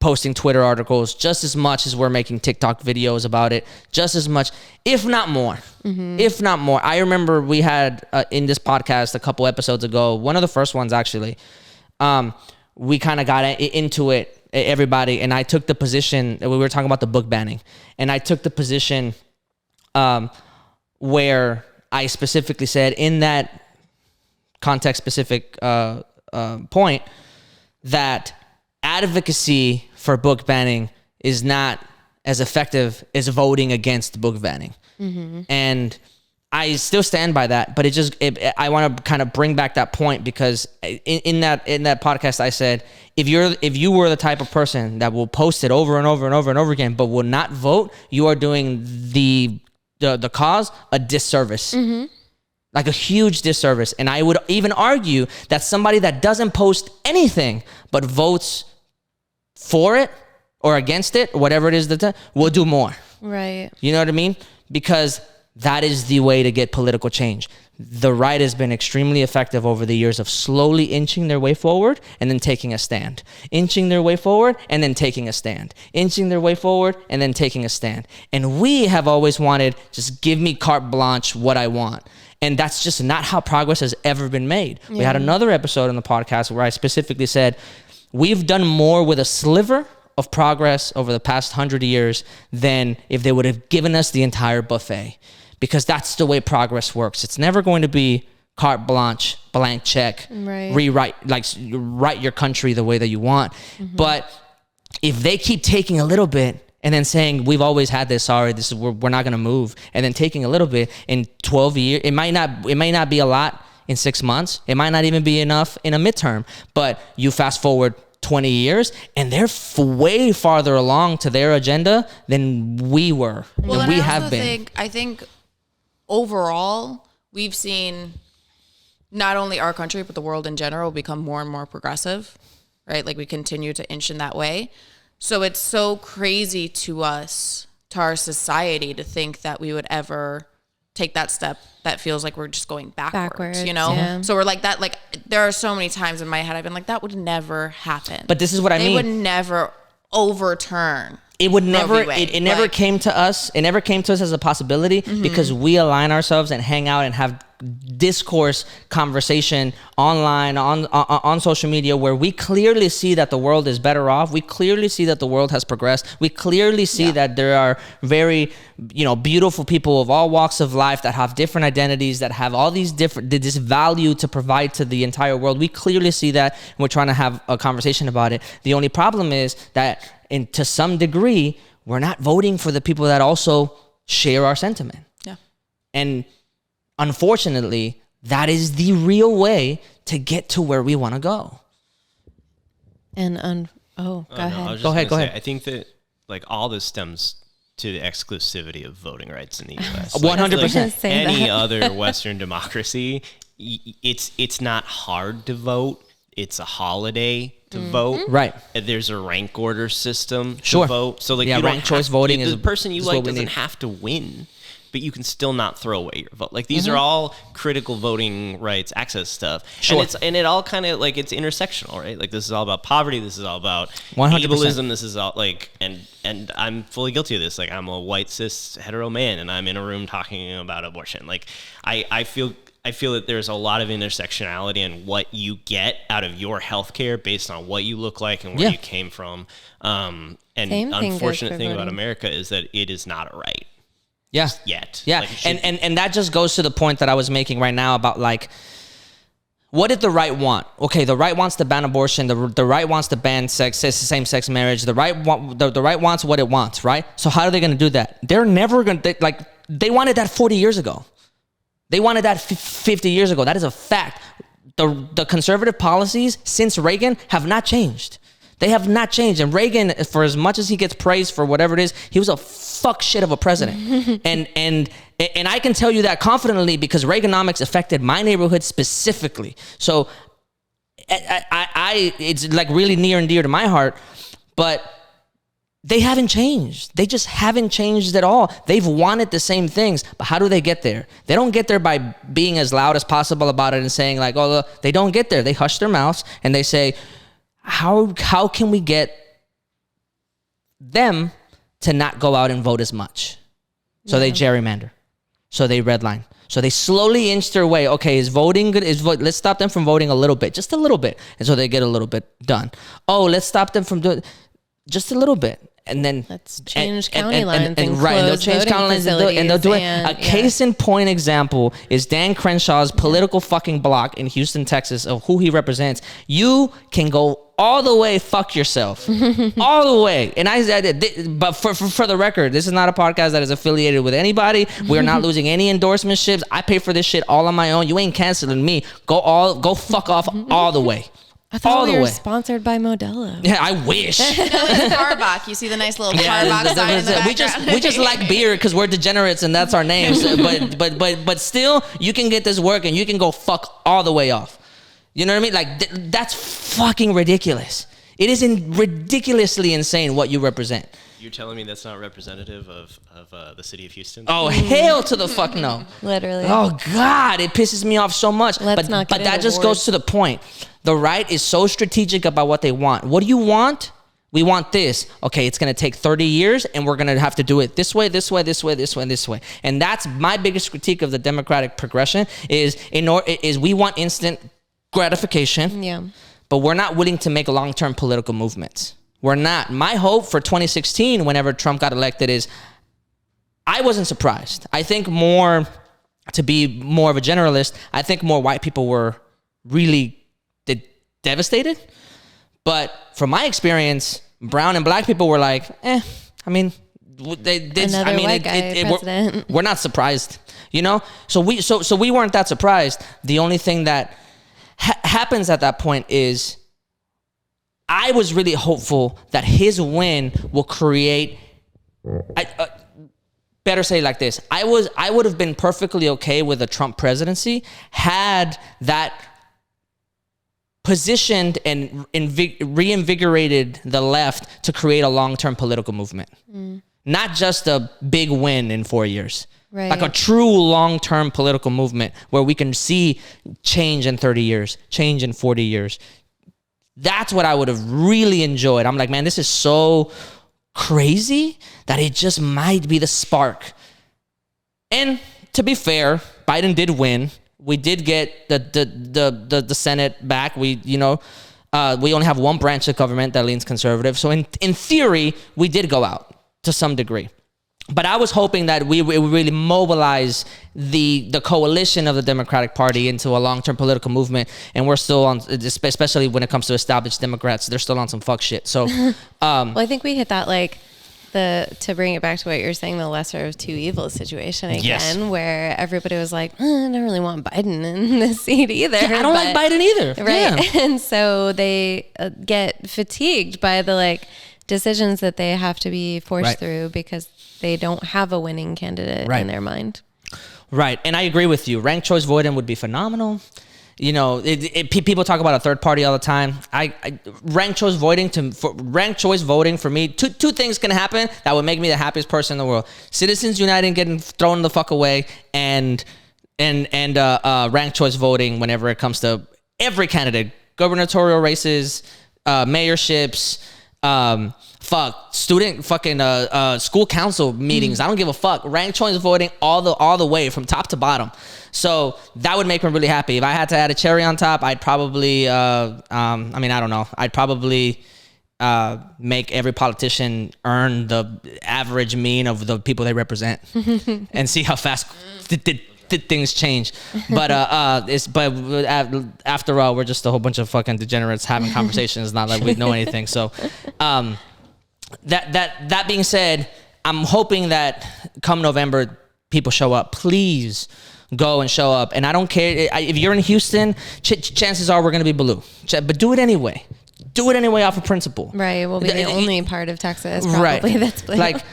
posting Twitter articles, just as much as we're making TikTok videos about it, just as much, if not more. If not more. I remember we had in this podcast a couple episodes ago, one of the first ones actually, we kind of got into it, everybody, and I took the position, we were talking about the book banning, and I took the position where I specifically said in that context-specific point that advocacy for book banning is not as effective as voting against book banning. And I still stand by that, but I want to kind of bring back that point, because in that podcast I said, if you were the type of person that will post it over and over and over and over again but will not vote, you are doing the cause a disservice. Like a huge disservice. And I would even argue that somebody that doesn't post anything but votes for it or against it, or whatever it is that will do more. Right. You know what I mean? Because that is the way to get political change. The right has been extremely effective over the years of slowly inching their way forward and then taking a stand. Inching their way forward and then taking a stand. Inching their way forward and then taking a stand. And we have always wanted, just give me carte blanche what I want. And that's just not how progress has ever been made. We had another episode on the podcast where I specifically said, we've done more with a sliver of progress over the past 100 years than if they would have given us the entire buffet. Because that's the way progress works. It's never going to be carte blanche, blank check, rewrite, like write your country the way that you want. But if they keep taking a little bit and then saying, we've always had this, sorry, this is, we're not going to move, and then taking a little bit in 12 years, it might not be a lot in 6 months. It might not even be enough in a midterm, but you fast forward 20 years and they're way farther along to their agenda than we were. Well, and we have been. I think overall, we've seen not only our country, but the world in general become more and more progressive, right? Like we continue to inch in that way. So it's so crazy to us, to our society, to think that we would ever take that step that feels like we're just going backwards, you know? Yeah. So we're like that, like there are so many times in my head I've been like, that would never happen. But this is what I mean. They would never overturn. It would never, it never came to us. It never came to us as a possibility because we align ourselves and hang out and have discourse, conversation online, on social media, where we clearly see that the world is better off. We clearly see that the world has progressed. We clearly see that there are very, beautiful people of all walks of life that have different identities, that have all these this value to provide to the entire world. We clearly see that, and we're trying to have a conversation about it. The only problem is that, to some degree, we're not voting for the people that also share our sentiment. Yeah. And unfortunately, that is the real way to get to where we want to go. And go ahead. Go ahead. I think that like all this stems to the exclusivity of voting rights in the U.S. 100%. Any other Western democracy, it's not hard to vote. It's a holiday to vote. Right. There's a rank order system Sure. to vote. So like, Yeah, you don't ranked choice voting the is person you is like what we doesn't need. have to win, but you can still not throw away your vote. Like these are all critical voting rights access stuff. Sure. And it all kind of like it's intersectional, right? Like this is all about poverty. This is all about 100%. ableism. This is all like, and I'm fully guilty of this. Like I'm a white cis hetero man, and I'm in a room talking about abortion. Like I feel that there's a lot of intersectionality in what you get out of your healthcare based on what you look like and where you came from. And Same thing unfortunate goes for thing about voting. America is that it is not a right Yeah. yet. Yeah. Like, it should And that just goes to the point that I was making right now about like, what did the right want? Okay, the right wants to ban abortion. The right wants to ban same-sex marriage. The right wants what it wants, right? So how are they going to do that? They're never going to, they wanted that 40 years ago. They wanted that 50 years ago. That is a fact. The conservative policies since Reagan have not changed. They have not changed. And Reagan, for as much as he gets praised for whatever it is, he was a fuck shit of a president. and I can tell you that confidently because Reaganomics affected my neighborhood specifically. So it's like really near and dear to my heart, but they haven't changed. They just haven't changed at all. They've wanted the same things, but how do they get there? They don't get there by being as loud as possible about it and saying like, oh, they don't get there. They hush their mouths and they say, how can we get them to not go out and vote as much? So they gerrymander. So they redline. So they slowly inch their way. Okay, is voting good? Let's stop them from voting a little bit, just a little bit. And so they get a little bit done. Oh, let's stop them from doing just a little bit. And then let's change county lines and right, and they'll change county lines and they'll do it. A case in point example is Dan Crenshaw's political fucking block in Houston, Texas, of who he represents. You can go all the way, fuck yourself, all the way. And I said, but for the record, this is not a podcast that is affiliated with anybody. We are not losing any endorsementships. I pay for this shit all on my own. You ain't canceling me. Go fuck off all the way. I thought we were sponsored by Modelo. Yeah, I wish. No, it's Carbach. You see the nice little Carbach sign in the background. We just like beer because we're degenerates and that's our names. But still, you can get this work and you can go fuck all the way off. You know what I mean? Like that's fucking ridiculous. It is ridiculously insane what you represent. You're telling me that's not representative of the city of Houston? Oh, hell to the fuck no. Literally. Oh, God, it pisses me off so much. But that just goes to the point. The right is so strategic about what they want. What do you want? We want this. Okay, it's going to take 30 years, and we're going to have to do it this way, this way, this way, this way, this way. And that's my biggest critique of the Democratic progression is we want instant gratification, but we're not willing to make long-term political movements. We're not. My hope for 2016, whenever Trump got elected, is I wasn't surprised. I think to be more of a generalist, I think more white people were really devastated. But from my experience, brown and black people were like, I mean, they did. Another white guy president. We're not surprised, you know. So we weren't that surprised. The only thing that happens at that point is I was really hopeful that his win will create. Better say it like this: I would have been perfectly okay with a Trump presidency had that positioned and reinvigorated the left to create a long-term political movement, not just a big win in 4 years. Right. Like a true long-term political movement where we can see change in 30 years, change in 40 years. That's what I would have really enjoyed. I'm like, man, this is so crazy that it just might be the spark. And to be fair, Biden did win. We did get the Senate back. We only have one branch of government that leans conservative. So in theory, we did go out to some degree. But I was hoping that we would really mobilize the coalition of the Democratic Party into a long-term political movement, and we're still on, especially when it comes to established Democrats, they're still on some fuck shit. So, well, I think we hit that to bring it back to what you're saying, the lesser of two evils situation again, where everybody was like, I don't really want Biden in this seat either. Yeah, I don't like Biden either. Right. Yeah. And so they get fatigued by the decisions that they have to be forced through because they don't have a winning candidate in their mind. Right. And I agree with you. Ranked choice voting would be phenomenal. You know, people talk about a third party all the time. Ranked choice voting for me, two things can happen that would make me the happiest person in the world: Citizens United getting thrown the fuck away, and ranked choice voting whenever it comes to every candidate, gubernatorial races, mayorships, school council meetings. I don't give a fuck. Ranked choice voting all the way from top to bottom. So that would make me really happy. If I had to add a cherry on top, I'd probably, I don't know. I'd probably make every politician earn the average mean of the people they represent and see how fast did things change? But after all, we're just a whole bunch of fucking degenerates having conversations. Not like we know anything. So, that being said, I'm hoping that come November, people show up. Please go and show up. And I don't care if you're in Houston. Chances are we're gonna be blue, but do it anyway. Do it anyway off of principle. Right. We'll be the only part of Texas probably that's blue. Like,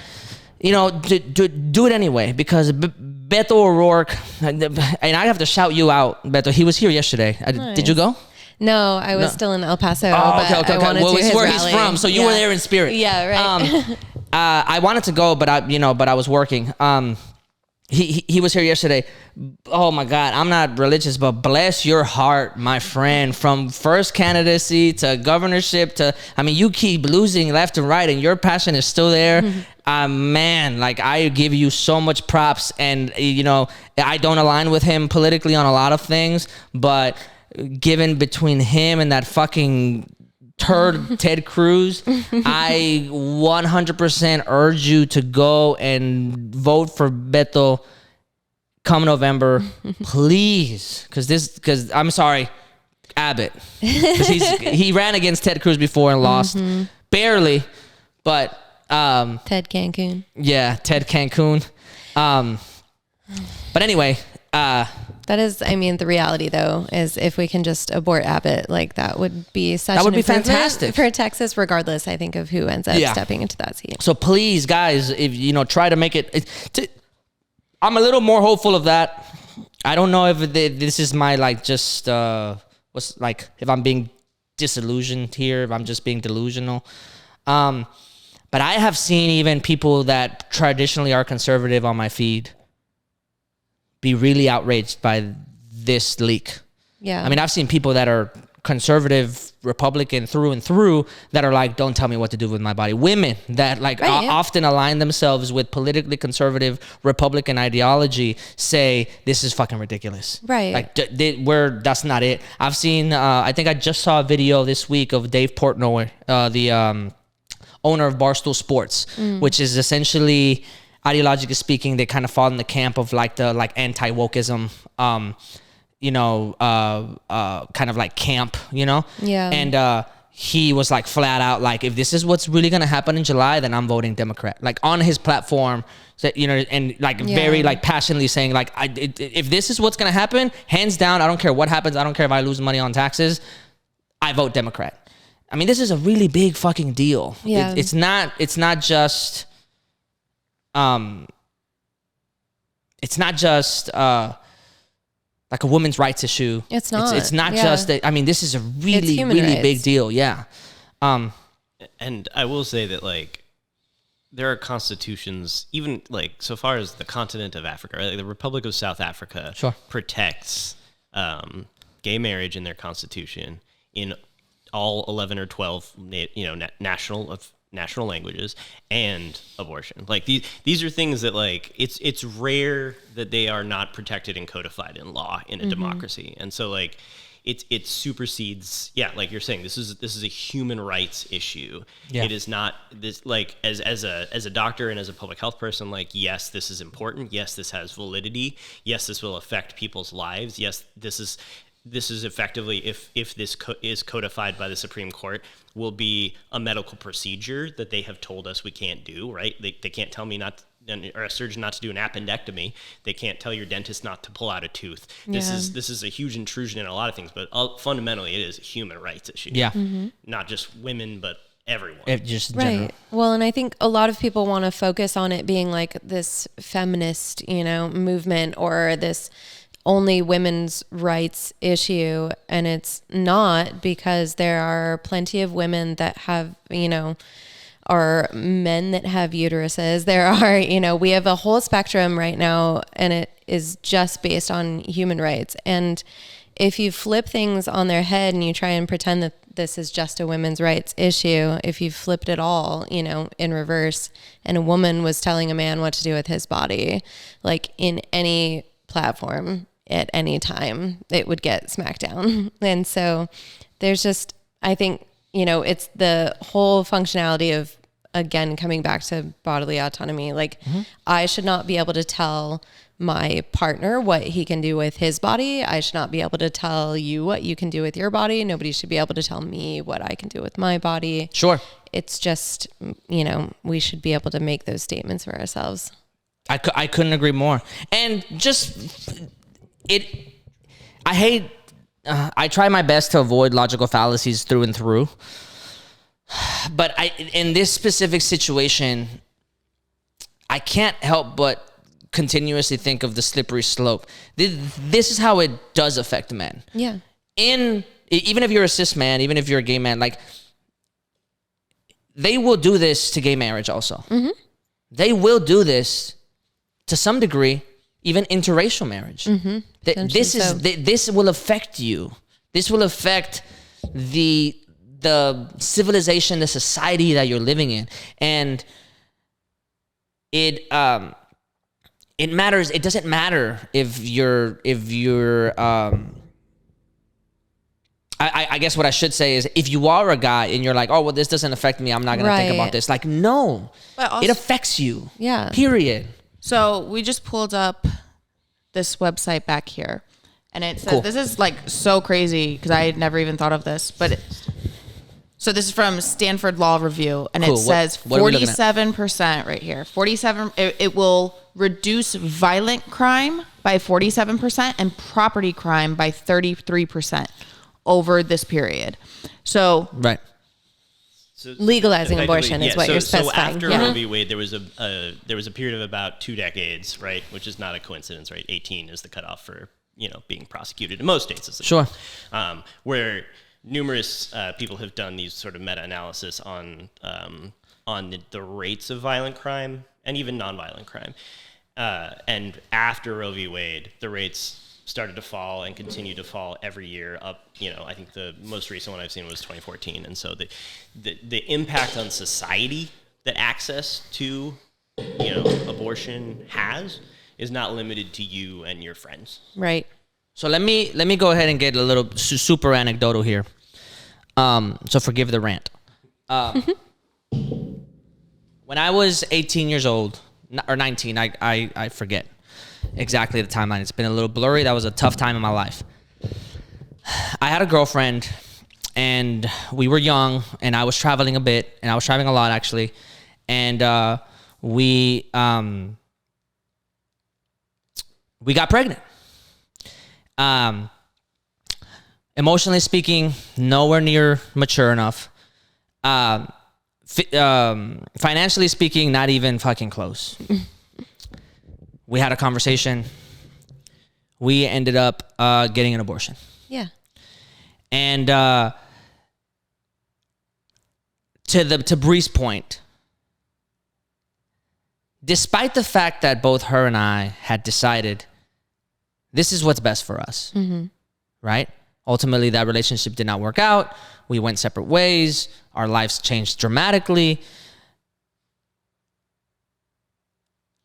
do it anyway, because Beto O'Rourke, and I have to shout you out, Beto. He was here yesterday. Nice. Did you go? No, I was still in El Paso. Oh, okay. I wanted Well, to it's his where rally. he's from, so you were there in spirit. Yeah, right. I wanted to go, but I was working. He was here yesterday. Oh my God, I'm not religious, but bless your heart, my friend. From first candidacy to governorship you keep losing left and right, and your passion is still there. Man, like, I give you so much props, and I don't align with him politically on a lot of things, but given between him and that fucking turd Ted Cruz, I 100% urge you to go and vote for Beto come November, please. Because I'm sorry, Abbott, because he ran against Ted Cruz before and lost barely, but Ted Cancun. Yeah, Ted Cancun. But anyway, that is, the reality though, is if we can just abort Abbott, like, that would be such an improvement fantastic for Texas, regardless, I think, of who ends up stepping into that seat. So please, guys, if try to make it. I'm a little more hopeful of that. I don't know if this is my if I'm being disillusioned here, if I'm just being delusional. But I have seen even people that traditionally are conservative on my feed be really outraged by this leak. Yeah. I've seen people that are conservative Republican through and through that are like, don't tell me what to do with my body. Women that often align themselves with politically conservative Republican ideology say this is fucking ridiculous. Right. Like that's not it. I've seen, I think I just saw a video this week of Dave Portnoy, the owner of Barstool Sports, which is essentially, ideologically speaking, they kind of fall in the camp of anti-wokeism, kind of like camp, Yeah. And he was like flat out like, if this is what's really gonna happen in July, then I'm voting Democrat. Like on his platform, and like very like passionately saying like, if this is what's gonna happen, hands down, I don't care what happens. I don't care if I lose money on taxes. I vote Democrat. This is a really big fucking deal. Yeah. It's not just. It's not just like a women's rights issue. It's not. It's not just that. This is a really rights. big deal. Yeah. And I will say that there are constitutions, even so far as the continent of Africa, right? The Republic of South Africa protects gay marriage in their constitution in all 11 or 12 national languages, and abortion. These are things that it's rare that they are not protected and codified in law in a democracy. And so it supersedes, like you're saying, this is a human rights issue. Yeah. It is not this as a doctor and as a public health person, yes, this is important. Yes, this has validity. Yes, this will affect people's lives. Yes, this is effectively, if this is codified by the Supreme Court, will be a medical procedure that they have told us we can't do, right? They can't tell me or a surgeon not to do an appendectomy. They can't tell your dentist not to pull out a tooth. This is a huge intrusion in a lot of things, but fundamentally it is a human rights issue. Yeah. Not just women, but everyone. Just right. General. Well, and I think a lot of people want to focus on it being like this feminist, movement, or this only women's rights issue, and it's not, because there are plenty of women that have, or men that have uteruses. There are, we have a whole spectrum right now, and it is just based on human rights. And if you flip things on their head and you try and pretend that this is just a women's rights issue, if you flipped it all, in reverse, and a woman was telling a man what to do with his body, in any platform, at any time, it would get smacked down. And so there's just, I think, it's the whole functionality of, again, coming back to bodily autonomy. I should not be able to tell my partner what he can do with his body. I should not be able to tell you what you can do with your body. Nobody should be able to tell me what I can do with my body. Sure. It's just, we should be able to make those statements for ourselves. I couldn't agree more. And just I try my best to avoid logical fallacies through and through. But in this specific situation, I can't help but continuously think of the slippery slope. This is how it does affect men. Yeah. Even if you're a cis man, even if you're a gay man, like, they will do this to gay marriage also. Mm-hmm. They will do this to some degree, even interracial marriage. Mm-hmm. This will affect you. This will affect the civilization, the society that you're living in, and it matters. It doesn't matter if you're. I guess what I should say is, if you are a guy and you're like, oh, well, this doesn't affect me, I'm not going to think about this. Like, no, it affects you. Yeah. Period. So we just pulled up this website back here, and it says, this is like so crazy because I had never even thought of this, but so this is from Stanford Law Review, and it says 47% right here. 47. It will reduce violent crime by 47% and property crime by 33% over this period. So right. So legalizing abortion is what you're specifying. So after Roe v. Wade, there was a period of about 2 decades, right, which is not a coincidence, right? 18 is the cutoff for being prosecuted in most states. Sure. Where numerous people have done these sort of meta-analysis on the rates of violent crime and even nonviolent crime. And after Roe v. Wade, the rates started to fall and continue to fall every year up. I think the most recent one I've seen was 2014. And so the impact on society that access to, abortion has is not limited to you and your friends. Right. So let me go ahead and get a little super anecdotal here. So forgive the rant. When I was 18 years old, or 19, I forget exactly the timeline. It's been a little blurry. That was a tough time in my life. I had a girlfriend, and we were young, and I was traveling a bit, and I was traveling a lot, actually. And we got pregnant. Emotionally speaking, nowhere near mature enough. Financially speaking, not even fucking close. We had a conversation. We ended up getting an abortion. Yeah. And to Bree's point, despite the fact that both her and I had decided this is what's best for us, right? Ultimately, that relationship did not work out. We went separate ways. Our lives changed dramatically.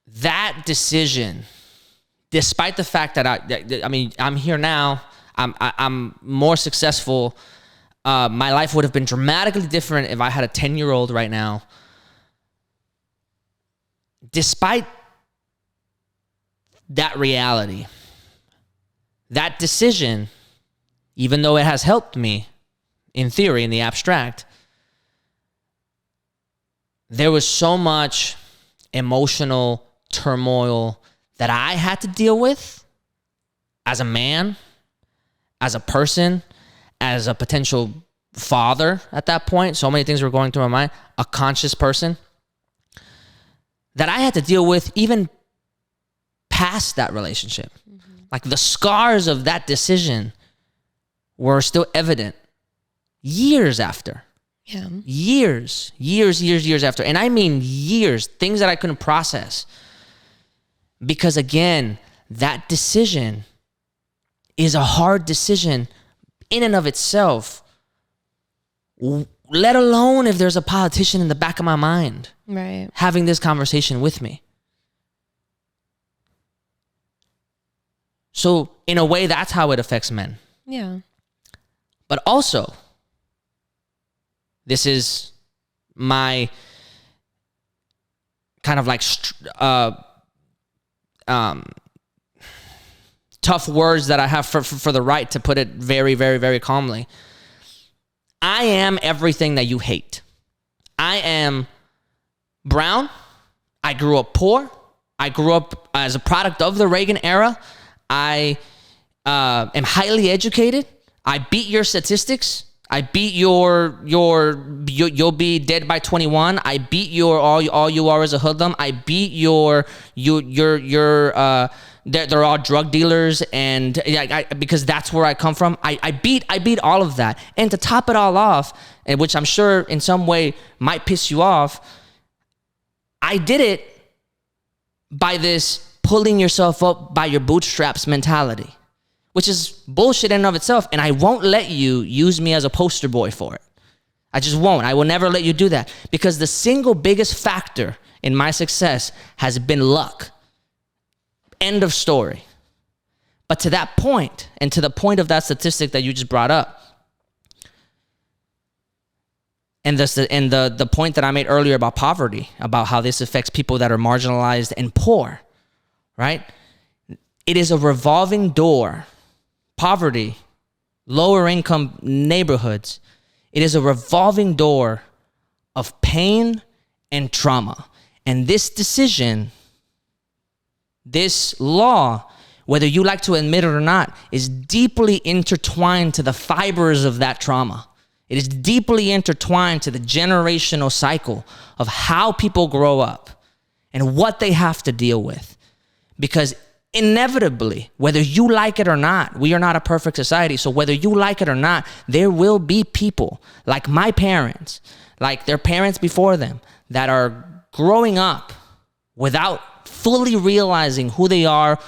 That decision, despite the fact that I'm here now, I'm more successful. My life would have been dramatically different if I had a 10-year-old right now. Despite that reality, that decision, even though it has helped me in theory, in the abstract, there was so much emotional turmoil that I had to deal with as a man, as a person, as a potential father at that point. So many things were going through my mind, a conscious person, that I had to deal with even past that relationship. Like, the scars of that decision were still evident years after. Yeah. Years after. And I mean years, things that I couldn't process. Because again, that decision is a hard decision in and of itself, let alone if there's a politician in the back of my mind, right, having this conversation with me. So in a way, that's how it affects men. Yeah. But also, this is my kind of like tough words that I have for the right to put it very, very, very calmly. I am everything that you hate. I am brown. I grew up poor. I grew up as a product of the Reagan era. I am highly educated. I beat your statistics. I beat you'll be dead by 21. I beat all you are is a hoodlum. I beat they're all drug dealers, and because that's where I come from. I beat all of that. And to top it all off, and which I'm sure in some way might piss you off, I did it by this pulling yourself up by your bootstraps mentality, which is bullshit in and of itself, and I won't let you use me as a poster boy for it. I just won't. I will never let you do that, because the single biggest factor in my success has been luck. End of story. But to that point, and to the point of that statistic that you just brought up, and the point that I made earlier about poverty, about how this affects people that are marginalized and poor, right? It is a revolving door. Poverty, lower income neighborhoods, it is a revolving door of pain and trauma. And this decision, this law, whether you like to admit it or not, is deeply intertwined to the fibers of that trauma. It is deeply intertwined to the generational cycle of how people grow up and what they have to deal with. Because inevitably, whether you like it or not, we are not a perfect society. So whether you like it or not, there will be people like my parents, like their parents before them, that are growing up without fully realizing who they are,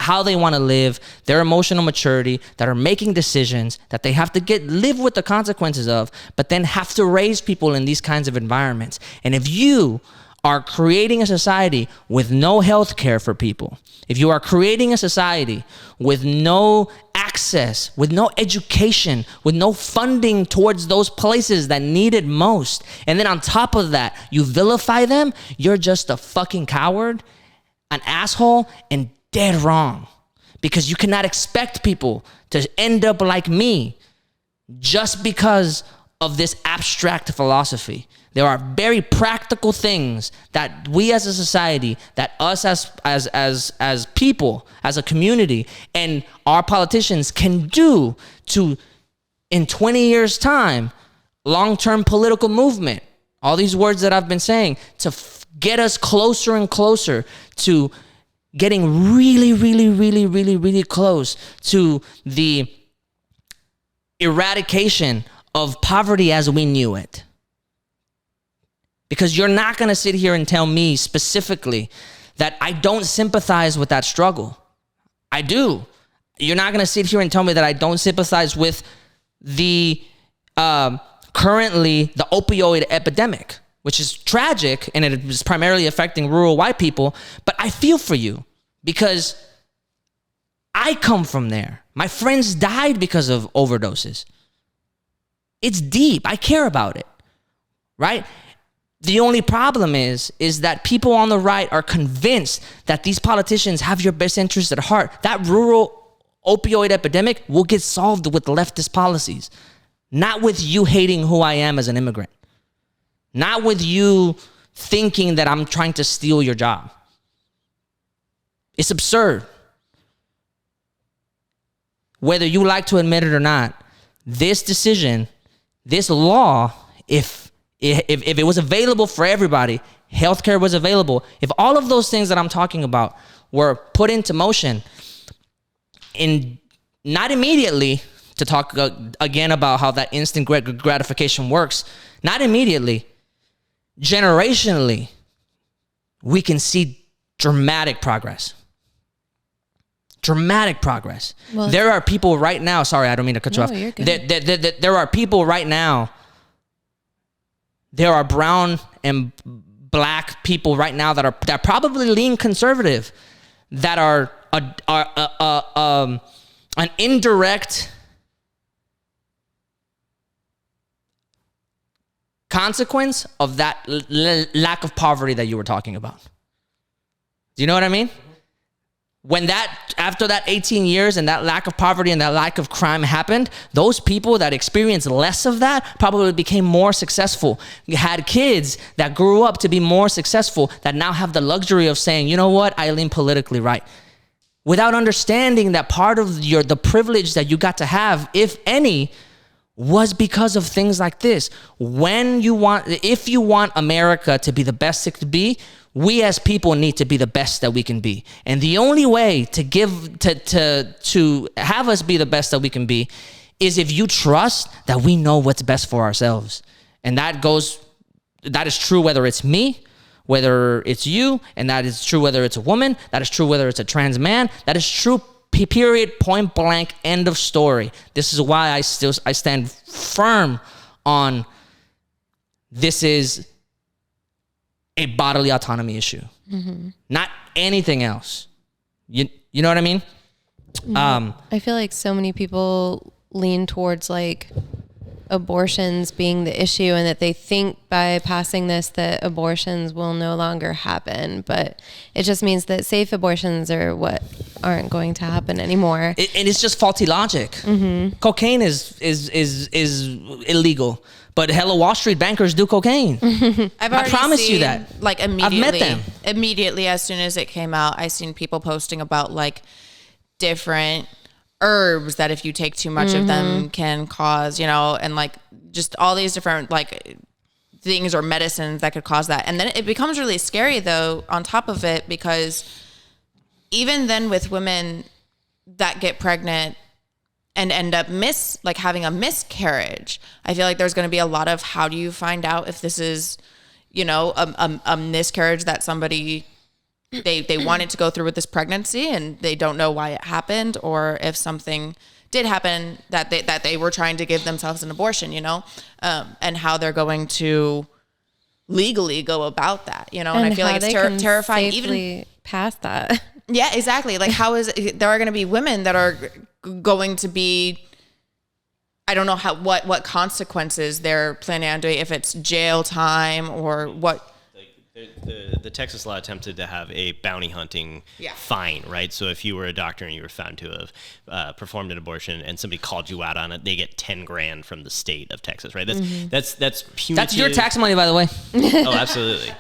how they want to live, their emotional maturity, that are making decisions that they have to live with the consequences of, but then have to raise people in these kinds of environments. And if you are creating a society with no health care for people, if you are creating a society with no access, with no education, with no funding towards those places that need it most, and then on top of that, you vilify them, you're just a fucking coward, an asshole, and dead wrong. Because you cannot expect people to end up like me just because of this abstract philosophy. There are very practical things that we as a society, that us as people, as a community, and our politicians can do to, in 20 years' time, long-term political movement, all these words that I've been saying, to get us closer and closer to getting really, really, really, really, really close to the eradication of poverty as we knew it. Because you're not going to sit here and tell me specifically that I don't sympathize with that struggle. I do. You're not going to sit here and tell me that I don't sympathize with the currently the opioid epidemic, which is tragic, and it is primarily affecting rural white people. But I feel for you because I come from there. My friends died because of overdoses. It's deep. I care about it, right? The only problem is that people on the right are convinced that these politicians have your best interests at heart. That rural opioid epidemic will get solved with leftist policies, not with you hating who I am as an immigrant, not with you thinking that I'm trying to steal your job. It's absurd. Whether you like to admit it or not, this decision, this law, if it was available for everybody, healthcare was available, if all of those things that I'm talking about were put into motion, not immediately, to talk again about how that instant gratification works, not immediately, generationally, we can see dramatic progress. Dramatic progress. Well, there are people right now, sorry, I don't mean to cut you off. You're good. There are people right now, there are brown and black people right now that probably lean conservative, that are an indirect consequence of that lack of poverty that you were talking about. Do you know what I mean? when that, after that 18 years and that lack of poverty and that lack of crime happened, those people that experienced less of that probably became more successful. You had kids that grew up to be more successful that now have the luxury of saying, you know what, I lean politically right. Without understanding that part of the privilege that you got to have, if any, was because of things like this. If you want America to be the best it could be, we as people need to be the best that we can be. And the only way to have us be the best that we can be is if you trust that we know what's best for ourselves. And that is true whether it's me, whether it's you, and that is true whether it's a woman, that is true whether it's a trans man, that is true, period, point blank, end of story. This is why I stand firm on this is a bodily autonomy issue, not anything else. You know what I mean? I feel like so many people lean towards like abortions being the issue, and that they think by passing this that abortions will no longer happen, but it just means that safe abortions are what aren't going to happen anymore. And it's just faulty logic. Cocaine is illegal, but hello, Wall Street bankers do cocaine. I promise you that. Like immediately, I've met them. Immediately, as soon as it came out, I seen people posting about like different herbs that if you take too much of them can cause, and like just all these different like things or medicines that could cause that. And then it becomes really scary though on top of it, because even then with women that get pregnant and end up having a miscarriage, I feel like there's going to be a lot of, how do you find out if this is, a miscarriage that somebody they wanted to go through with this pregnancy and they don't know why it happened, or if something did happen that they were trying to give themselves an abortion, and how they're going to legally go about that, and I feel like it's terrifying even past that. Yeah, exactly. Like there are going to be women that are going to be, I don't know what consequences they're planning on doing, if it's jail time or what. The Texas law attempted to have a bounty hunting fine, right? So if you were a doctor and you were found to have performed an abortion and somebody called you out on it, they get $10,000 from the state of Texas, right? That's punitive. That's your tax money, by the way. Oh, absolutely.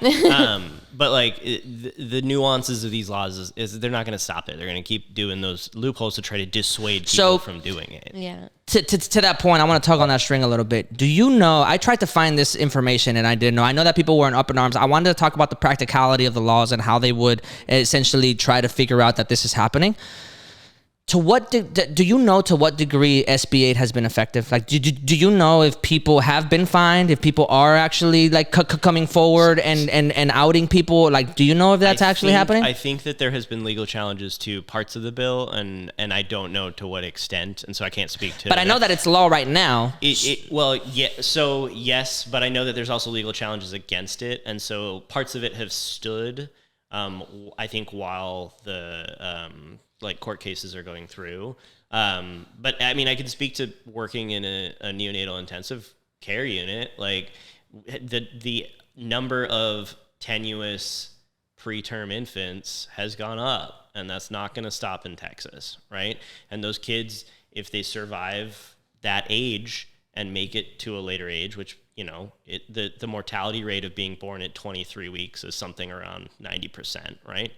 But like the nuances of these laws is they're not going to stop there. They're going to keep doing those loopholes to try to dissuade people from doing it. Yeah. To that point, I want to tug on that string a little bit. Do you know, I tried to find this information and I didn't know. I know that people weren't up in arms. I wanted to talk about the practicality of the laws and how they would essentially try to figure out that this is happening. To what do you know to what degree SB 8 has been effective? Like, do you know if people have been fined, if people are actually like coming forward and outing people? Like, do you know if that's actually happening? I think that there has been legal challenges to parts of the bill, and I don't know to what extent, and so I can't speak to. But I know that it's law right now. Well, yeah. So yes, but I know that there's also legal challenges against it, and so parts of it have stood. I think while the like court cases are going through. But I mean, I can speak to working in a neonatal intensive care unit. Like the number of tenuous preterm infants has gone up, and that's not going to stop in Texas, right? And those kids, if they survive that age and make it to a later age, which, the mortality rate of being born at 23 weeks is something around 90%, right?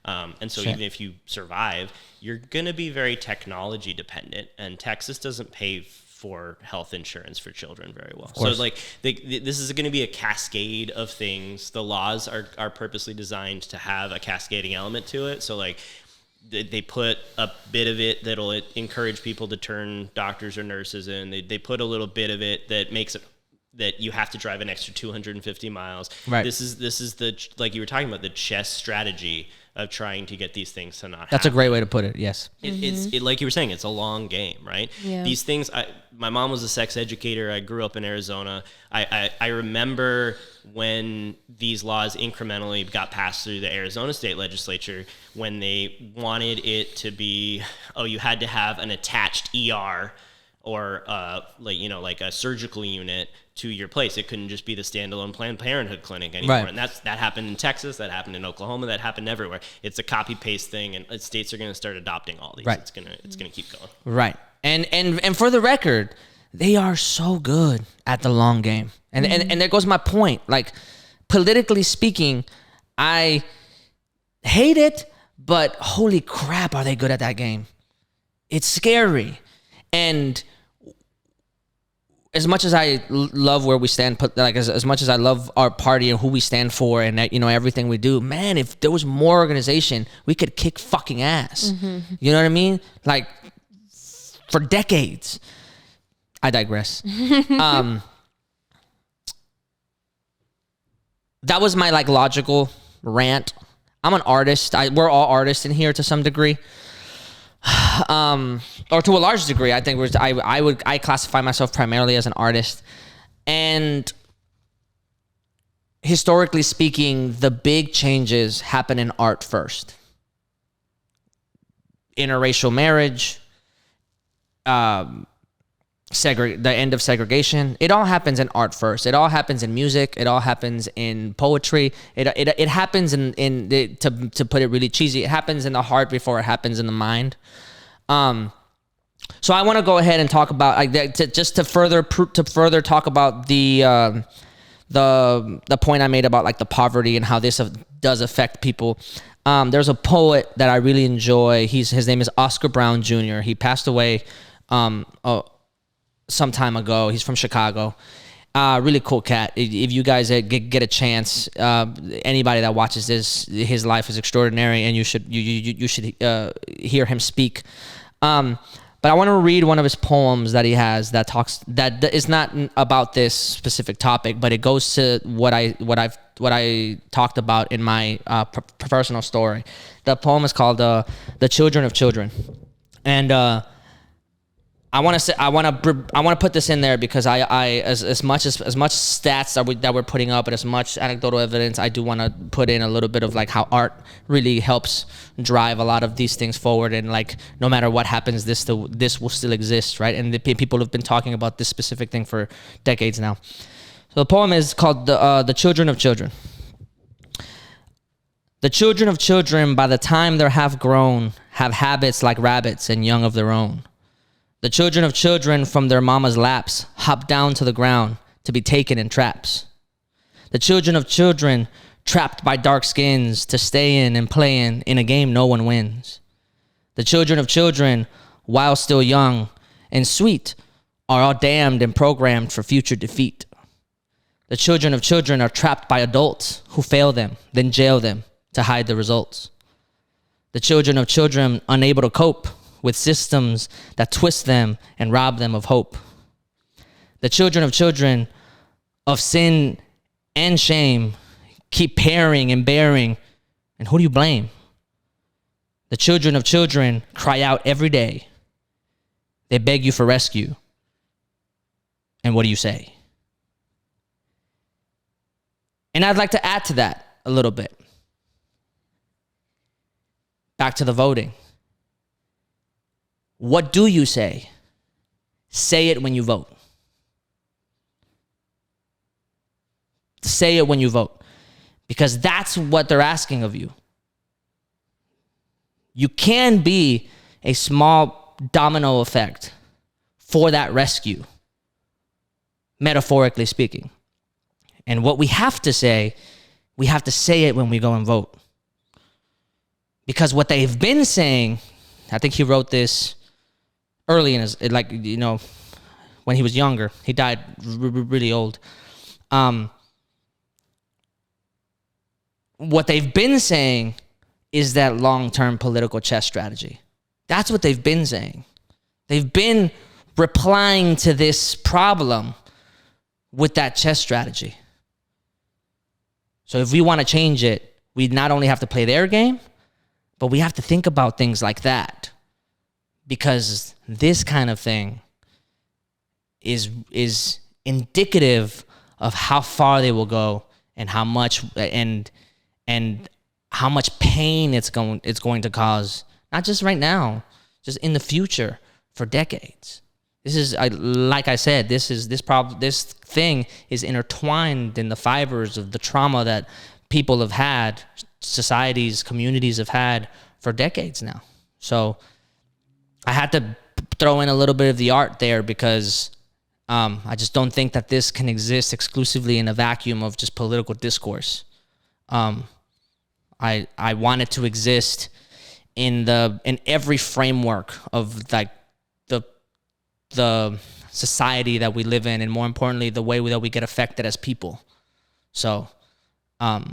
And so even if you survive, you're going to be very technology dependent, and Texas doesn't pay for health insurance for children very well. So like this is going to be a cascade of things. The laws are purposely designed to have a cascading element to it. So like they put a bit of it that'll encourage people to turn doctors or nurses in. They put a little bit of it that makes it that you have to drive an extra 250 miles. Right. This is the, like you were talking about, the chess strategy of trying to get these things to not happen. That's a great way to put it. Yes. It's like you were saying, it's a long game, right? Yeah. These things, my mom was a sex educator. I grew up in Arizona. I remember when these laws incrementally got passed through the Arizona state legislature, when they wanted it to be, you had to have an attached ER or like a surgical unit to your place. It couldn't just be the standalone Planned Parenthood clinic anymore. Right. And that happened in Texas, that happened in Oklahoma, that happened everywhere. It's a copy paste thing, and states are going to start adopting all these. Right. It's gonna keep going. Right. And for the record, they are so good at the long game. And there goes my point. Like, politically speaking, I hate it, but holy crap, are they good at that game? It's scary. And as much as I love where we stand, like as much as I love our party and who we stand for and everything we do, man, if there was more organization, we could kick fucking ass. You know what I mean? Like, for decades. I digress. That was my like logical rant. I'm an artist. We're all artists in here to some degree. Or to a large degree, I think I classify myself primarily as an artist. And historically speaking, the big changes happen in art first. Interracial marriage, the end of segregation. It all happens in art first. It all happens in music. It all happens in poetry. It happens to put it really cheesy, it happens in the heart before it happens in the mind. So I want to go ahead and talk about to further talk about the point I made about like the poverty and how this does affect people. There's a poet that I really enjoy. His name is Oscar Brown Jr. He passed away some time ago. He's from Chicago. Really cool cat. If you guys get a chance, anybody that watches this, his life is extraordinary, and you should hear him speak. But I want to read one of his poems that he has that is not about this specific topic, but it goes to what I talked about in my personal story. The poem is called "The Children of Children," and I want to put this in there because as much stats that we're putting up and as much anecdotal evidence, I do want to put in a little bit of like how art really helps drive a lot of these things forward, and like no matter what happens, this will still exist, right? And people have been talking about this specific thing for decades now. So the poem is called "The Children of Children." The children of children, by the time they're half grown, have habits like rabbits and young of their own. The children of children from their mama's laps hop down to the ground to be taken in traps. The children of children trapped by dark skins to stay in and play in a game no one wins. The children of children, while still young and sweet, are all damned and programmed for future defeat. The children of children are trapped by adults who fail them, then jail them to hide the results. The children of children unable to cope with systems that twist them and rob them of hope. The children of sin and shame keep pairing and bearing, and who do you blame? The children of children cry out every day. They beg you for rescue. And what do you say? And I'd like to add to that a little bit. Back to the voting. What do you say? Say it when you vote. Say it when you vote. Because that's what they're asking of you. You can be a small domino effect for that rescue, metaphorically speaking. And what we have to say it when we go and vote. Because what they've been saying, I think he wrote this early in his, when he was younger. He died really old. What they've been saying is that long-term political chess strategy. That's what they've been saying. They've been replying to this problem with that chess strategy. So if we want to change it, we not only have to play their game, but we have to think about things like that. Because this kind of thing is indicative of how far they will go and how much how much pain it's going to cause, not just right now, just in the future for decades. like I said, this thing is intertwined in the fibers of the trauma that people have had, societies, communities have had for decades now. So I had to throw in a little bit of the art there because I just don't think that this can exist exclusively in a vacuum of just political discourse. I want it to exist in every framework of like the society that we live in, and more importantly, the way that we get affected as people. So, I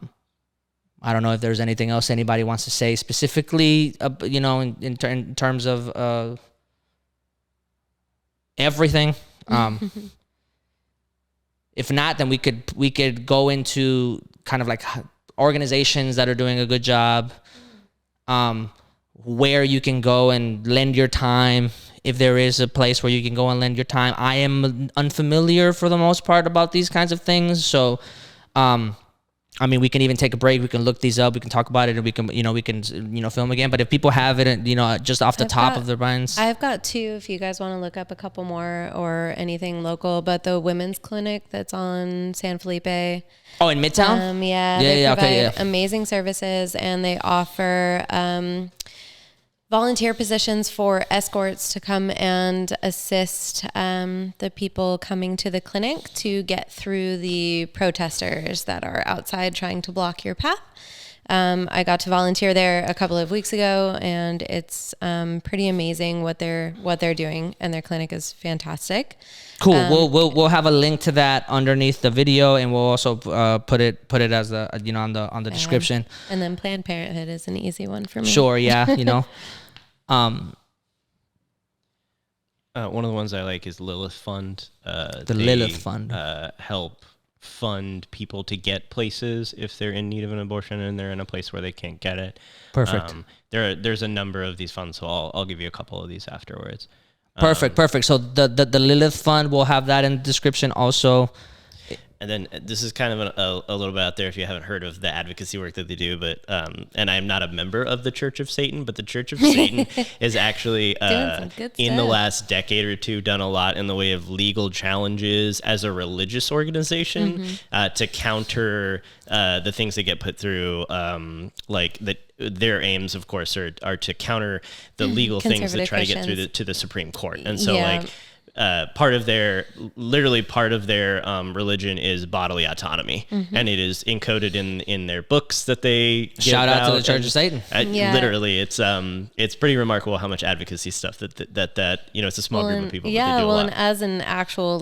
don't know if there's anything else anybody wants to say specifically, in terms of everything. If not, then we could go into kind of like organizations that are doing a good job, where you can go and lend your time. If there is a place where you can go and lend your time. I am unfamiliar for the most part about these kinds of things. So, we can even take a break. We can look these up. We can talk about it, and we can film again. But if people have it, just off the top of their minds. I've got two, if you guys want to look up a couple more or anything local, but the women's clinic that's on San Felipe. Oh, in Midtown? They provide amazing services, and they offer volunteer positions for escorts to come and assist the people coming to the clinic to get through the protesters that are outside trying to block your path. I got to volunteer there a couple of weeks ago, and it's pretty amazing what they're doing, and their clinic is fantastic. Cool. We'll have a link to that underneath the video, and we'll also put it as on the description. And then Planned Parenthood is an easy one for me. Sure. Yeah. One of the ones I like is Lilith Fund. Lilith Fund help fund people to get places if they're in need of an abortion and they're in a place where they can't get it. Perfect. There's a number of these funds, so I'll give you a couple of these afterwards. Perfect. So the Lilith Fund, we'll have that in the description also. And then this is kind of a little bit out there if you haven't heard of the advocacy work that they do, but and I'm not a member of the Church of Satan, but the Church of Satan is actually in the last decade or two done a lot in the way of legal challenges as a religious organization to counter the things that get put through, like that. Their aims, of course, are to counter the legal things that try to get through to the Supreme Court, and so part of their religion is bodily autonomy, and it is encoded in their books that they shout out to the Church of Satan. Literally, it's pretty remarkable how much advocacy stuff that it's a small group of people. Yeah, but they do a lot. And as an actual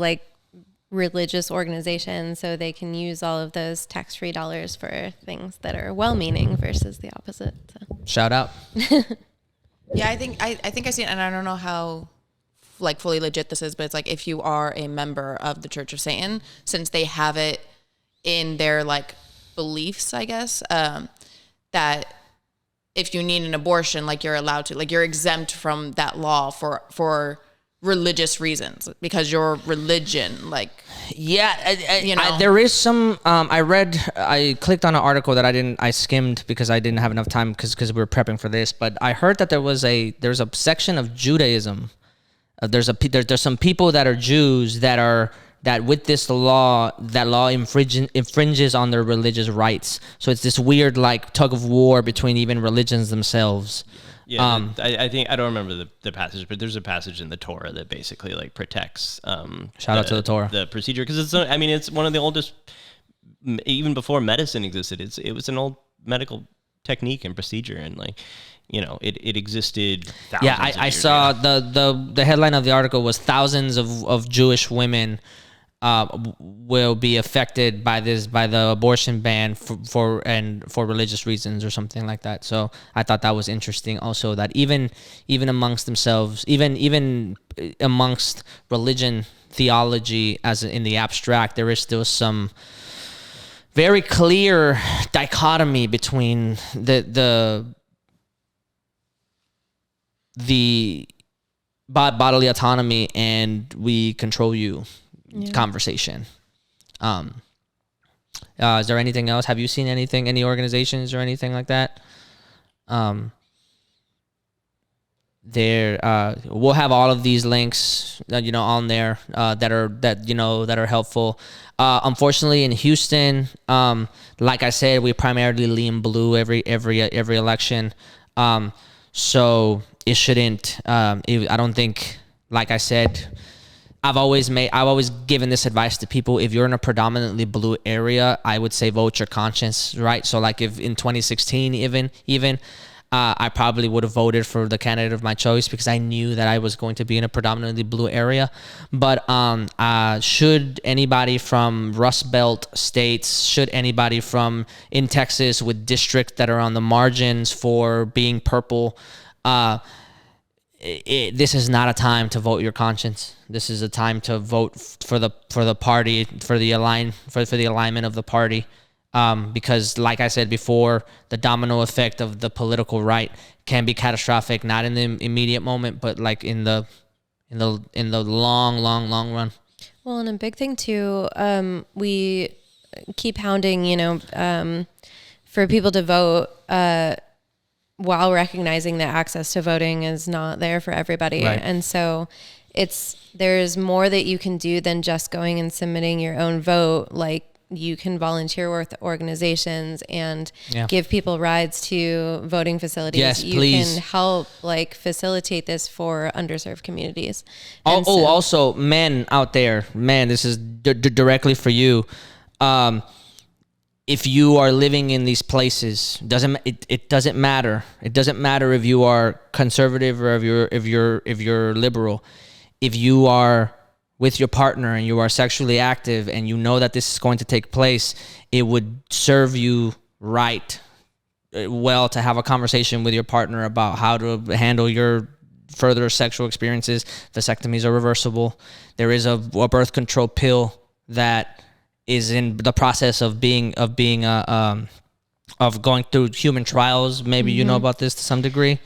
religious organization, so they can use all of those tax-free dollars for things that are well-meaning versus the opposite. So. Shout out. Yeah, I think I see it, and I don't know how fully legit this is, but it's like if you are a member of the Church of Satan, since they have it in their beliefs, I guess, that if you need an abortion, you're allowed to, you're exempt from that law for religious reasons because your religion, there is some. I clicked on an article that I skimmed because I didn't have enough time because we were prepping for this. But I heard that there's a section of Judaism. There's some people that are Jews that with this law, that law infringes on their religious rights. So it's this weird tug of war between even religions themselves. Yeah, I think I don't remember the passage, but there's a passage in the Torah that basically protects. Shout out to the Torah. The procedure, because it's one of the oldest, even before medicine existed. It was an old medical technique and procedure, and it existed. Yeah, I saw the headline of the article was thousands of Jewish women will be affected by the abortion ban for religious reasons or something like that. So I thought that was interesting also, that even amongst themselves, even amongst religion, theology as in the abstract, there is still some very clear dichotomy between the bodily autonomy and we control you conversation. Is there anything else? Have you seen any organizations or anything like that we'll have all of these links, on there that are helpful. Unfortunately, in Houston, like I said, we primarily lean blue every election. So it shouldn't. I don't think. Like I said, I've always given this advice to people. If you're in a predominantly blue area, I would say vote your conscience, right? So like if in 2016 even I probably would have voted for the candidate of my choice because I knew that I was going to be in a predominantly blue area. But should anybody from Rust Belt states, should anybody from in Texas with districts that are on the margins for being purple, this is not a time to vote your conscience. This is a time to vote for the party, for the alignment of the party, because, like I said before, the domino effect of the political right can be catastrophic, not in the immediate moment, but like in the long run. Well, and a big thing too, we keep hounding, for people to vote. While recognizing that access to voting is not there for everybody. Right. And so there's more that you can do than just going and submitting your own vote. Like you can volunteer with organizations and give people rides to voting facilities. Yes, you please. can help facilitate this for underserved communities. Also men out there, this is directly for you. If you are living in these places, it doesn't matter. It doesn't matter if you are conservative or if you're liberal. If you are with your partner and you are sexually active and you know that this is going to take place, it would serve you well to have a conversation with your partner about how to handle your further sexual experiences. Vasectomies are reversible. There is a birth control pill that is in the process of going through human trials. Maybe you know about this to some degree.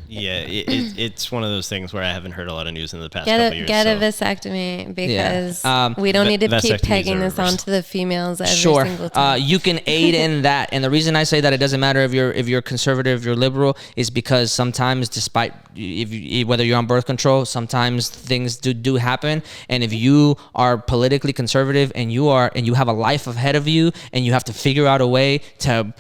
Yeah, it's one of those things where I haven't heard a lot of news in the past couple years. Get a vasectomy because we don't need to keep pegging this onto the females every single time. You can aid in that, and the reason I say that it doesn't matter if you're conservative, if you're liberal, is because sometimes, despite whether you're on birth control, sometimes things do happen, and if you are politically conservative and you have a life ahead of you, and you have to figure out a way to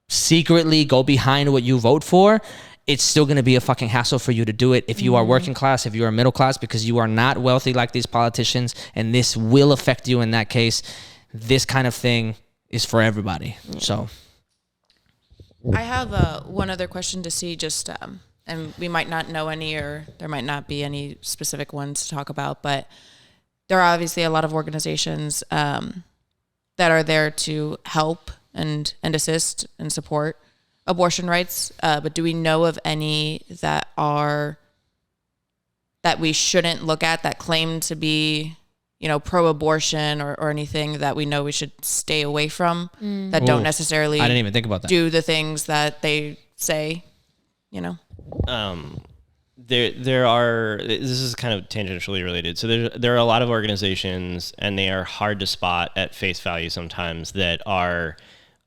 secretly go behind what you vote for, it's still going to be a fucking hassle for you to do it if you are working class, if you are middle class, because you are not wealthy like these politicians, and this will affect you in that case. This kind of thing is for everybody. So I have one other question to see, just and we might not know any, or there might not be any specific ones to talk about, but there are obviously a lot of organizations that are there to help and assist and support abortion rights, but do we know of any that we shouldn't look at, that claim to be, pro-abortion or anything that we know we should stay away from, that don't necessarily I didn't even think about that. do the things that they say, There are, this is kind of tangentially related. So there are a lot of organizations, and they are hard to spot at face value sometimes, that are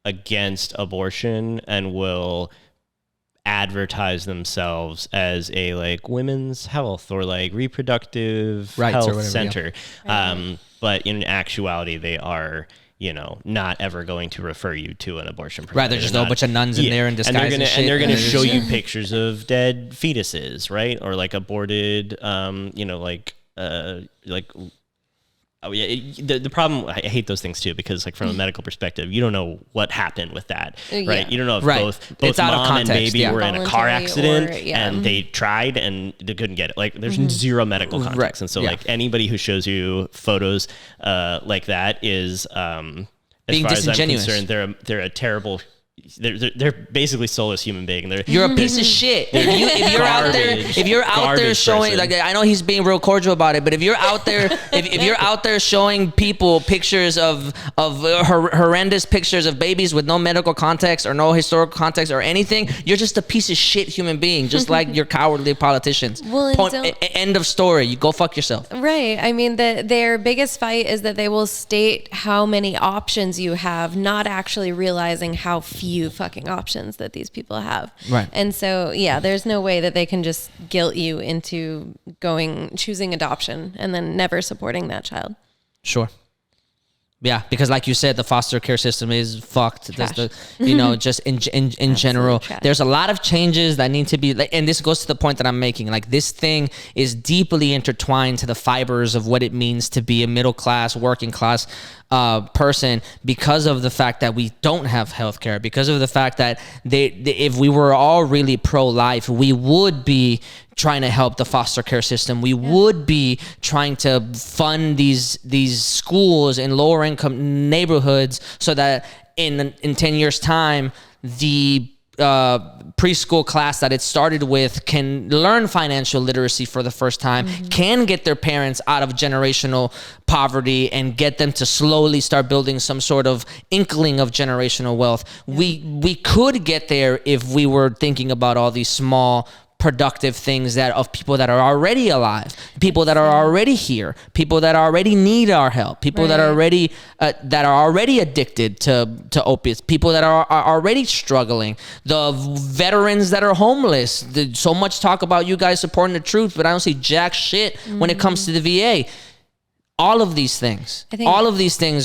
against abortion and will advertise themselves as a women's health or reproductive health center. Yeah. But in actuality, they are, not ever going to refer you to an abortion provider. Right, there's just a bunch of nuns in there in disguise and they're going to show you pictures of dead fetuses, right? Or aborted, Oh yeah, the problem, I hate those things too, because from a medical perspective, you don't know what happened with that, right? You don't know if both mom and baby were in a car accident and they tried and they couldn't get it. There's zero medical context, and so anybody who shows you photos like that is, as being far as I'm disingenuous. concerned, they're a terrible. They're basically soulless human being. You're a piece of shit. If you're out there showing, I know he's being real cordial about it, but if you're out there, if you're out there showing people pictures of horrendous pictures of babies with no medical context or no historical context or anything, you're just a piece of shit human being, just like your cowardly politicians. End of story. You go fuck yourself. Right. I mean, their biggest fight is that they will state how many options you have, not actually realizing how few few fucking options that these people have. Right. And so, yeah, there's no way that they can just guilt you into choosing adoption and then never supporting that child. Sure. Yeah, because like you said, the foster care system is fucked. Trash. Just in general, trash. there's a lot of changes that need to be, and this goes to the point that I'm making. Like, this thing is deeply intertwined to the fibers of what it means to be a middle class, working class person, because of the fact that we don't have healthcare, because of the fact that if we were all really pro-life, we would be trying to help the foster care system. We would be trying to fund these schools in lower income neighborhoods so that in 10 years time, the preschool class that it started with can learn financial literacy for the first time, can get their parents out of generational poverty and get them to slowly start building some sort of inkling of generational wealth. We could get there if we were thinking about all these small productive things of people that are already alive, people that are already here, people that already need our help, people that are already addicted to opiates, people that are already struggling, the veterans that are homeless. So much talk about you guys supporting the truth, but I don't see jack shit when it comes to the VA. All of these things,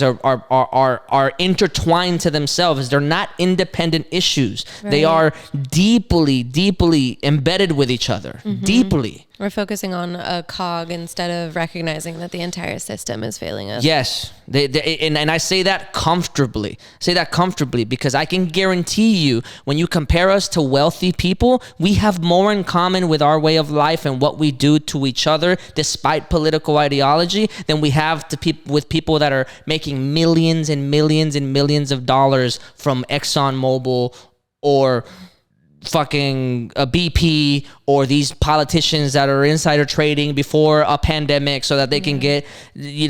are intertwined to themselves. They're not independent issues. They are deeply, deeply embedded with each other. Deeply. We're focusing on a cog instead of recognizing that the entire system is failing us. Yes. And I say that comfortably. Because I can guarantee you, when you compare us to wealthy people, we have more in common with our way of life and what we do to each other, despite political ideology, than we have with people that are making millions and millions and millions of dollars from ExxonMobil or fucking a BP, or these politicians that are insider trading before a pandemic so that they can get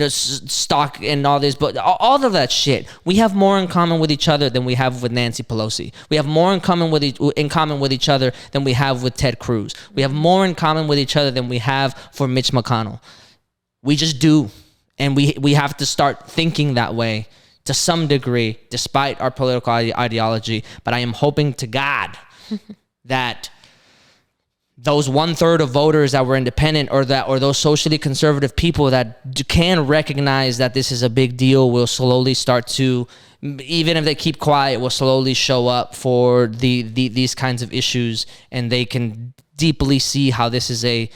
stock and all this. But all of that shit, we have more in common with each other than we have with Nancy Pelosi. We have more in common with each other than we have with Ted Cruz. We have more in common with each other than we have for Mitch McConnell. We just do, and we have to start thinking that way to some degree, despite our political ideology. But I am hoping to God that those 1/3 of voters that were independent, or those socially conservative people that can recognize that this is a big deal, will slowly start to, even if they keep quiet, will slowly show up for these kinds of issues, and they can deeply see how this is a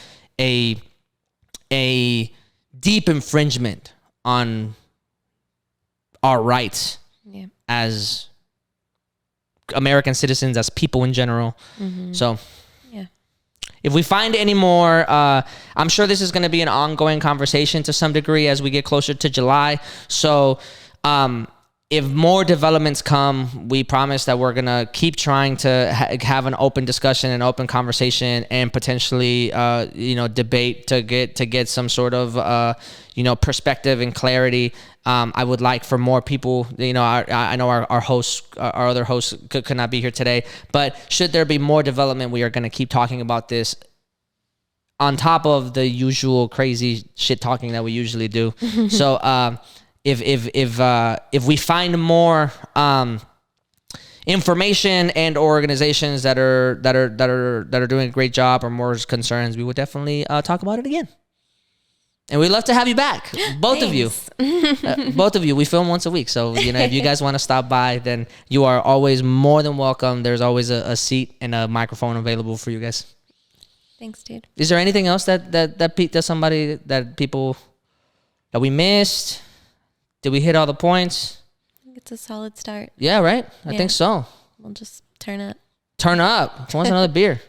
deep infringement on our rights as American citizens, as people in general. So if we find any more, I'm sure this is going to be an ongoing conversation to some degree as we get closer to July. So if more developments come, we promise that we're going to keep trying to have an open discussion and open conversation, and potentially debate to get some sort of perspective and clarity. I would like for more people, I know our hosts, our other hosts could not be here today, but should there be more development, we are going to keep talking about this on top of the usual crazy shit talking that we usually do. So if we find more information and organizations that are doing a great job, or more concerns, we would definitely talk about it again. And we'd love to have you back, both of you. Both of you. We film once a week, so if you guys want to stop by, then you are always more than welcome. There's always a seat and a microphone available for you guys. Thanks, dude. Is there anything else that people that we missed? Did we hit all the points? I think it's a solid start. Yeah, right? I think so. We'll just turn up. Turn up. Who wants another beer?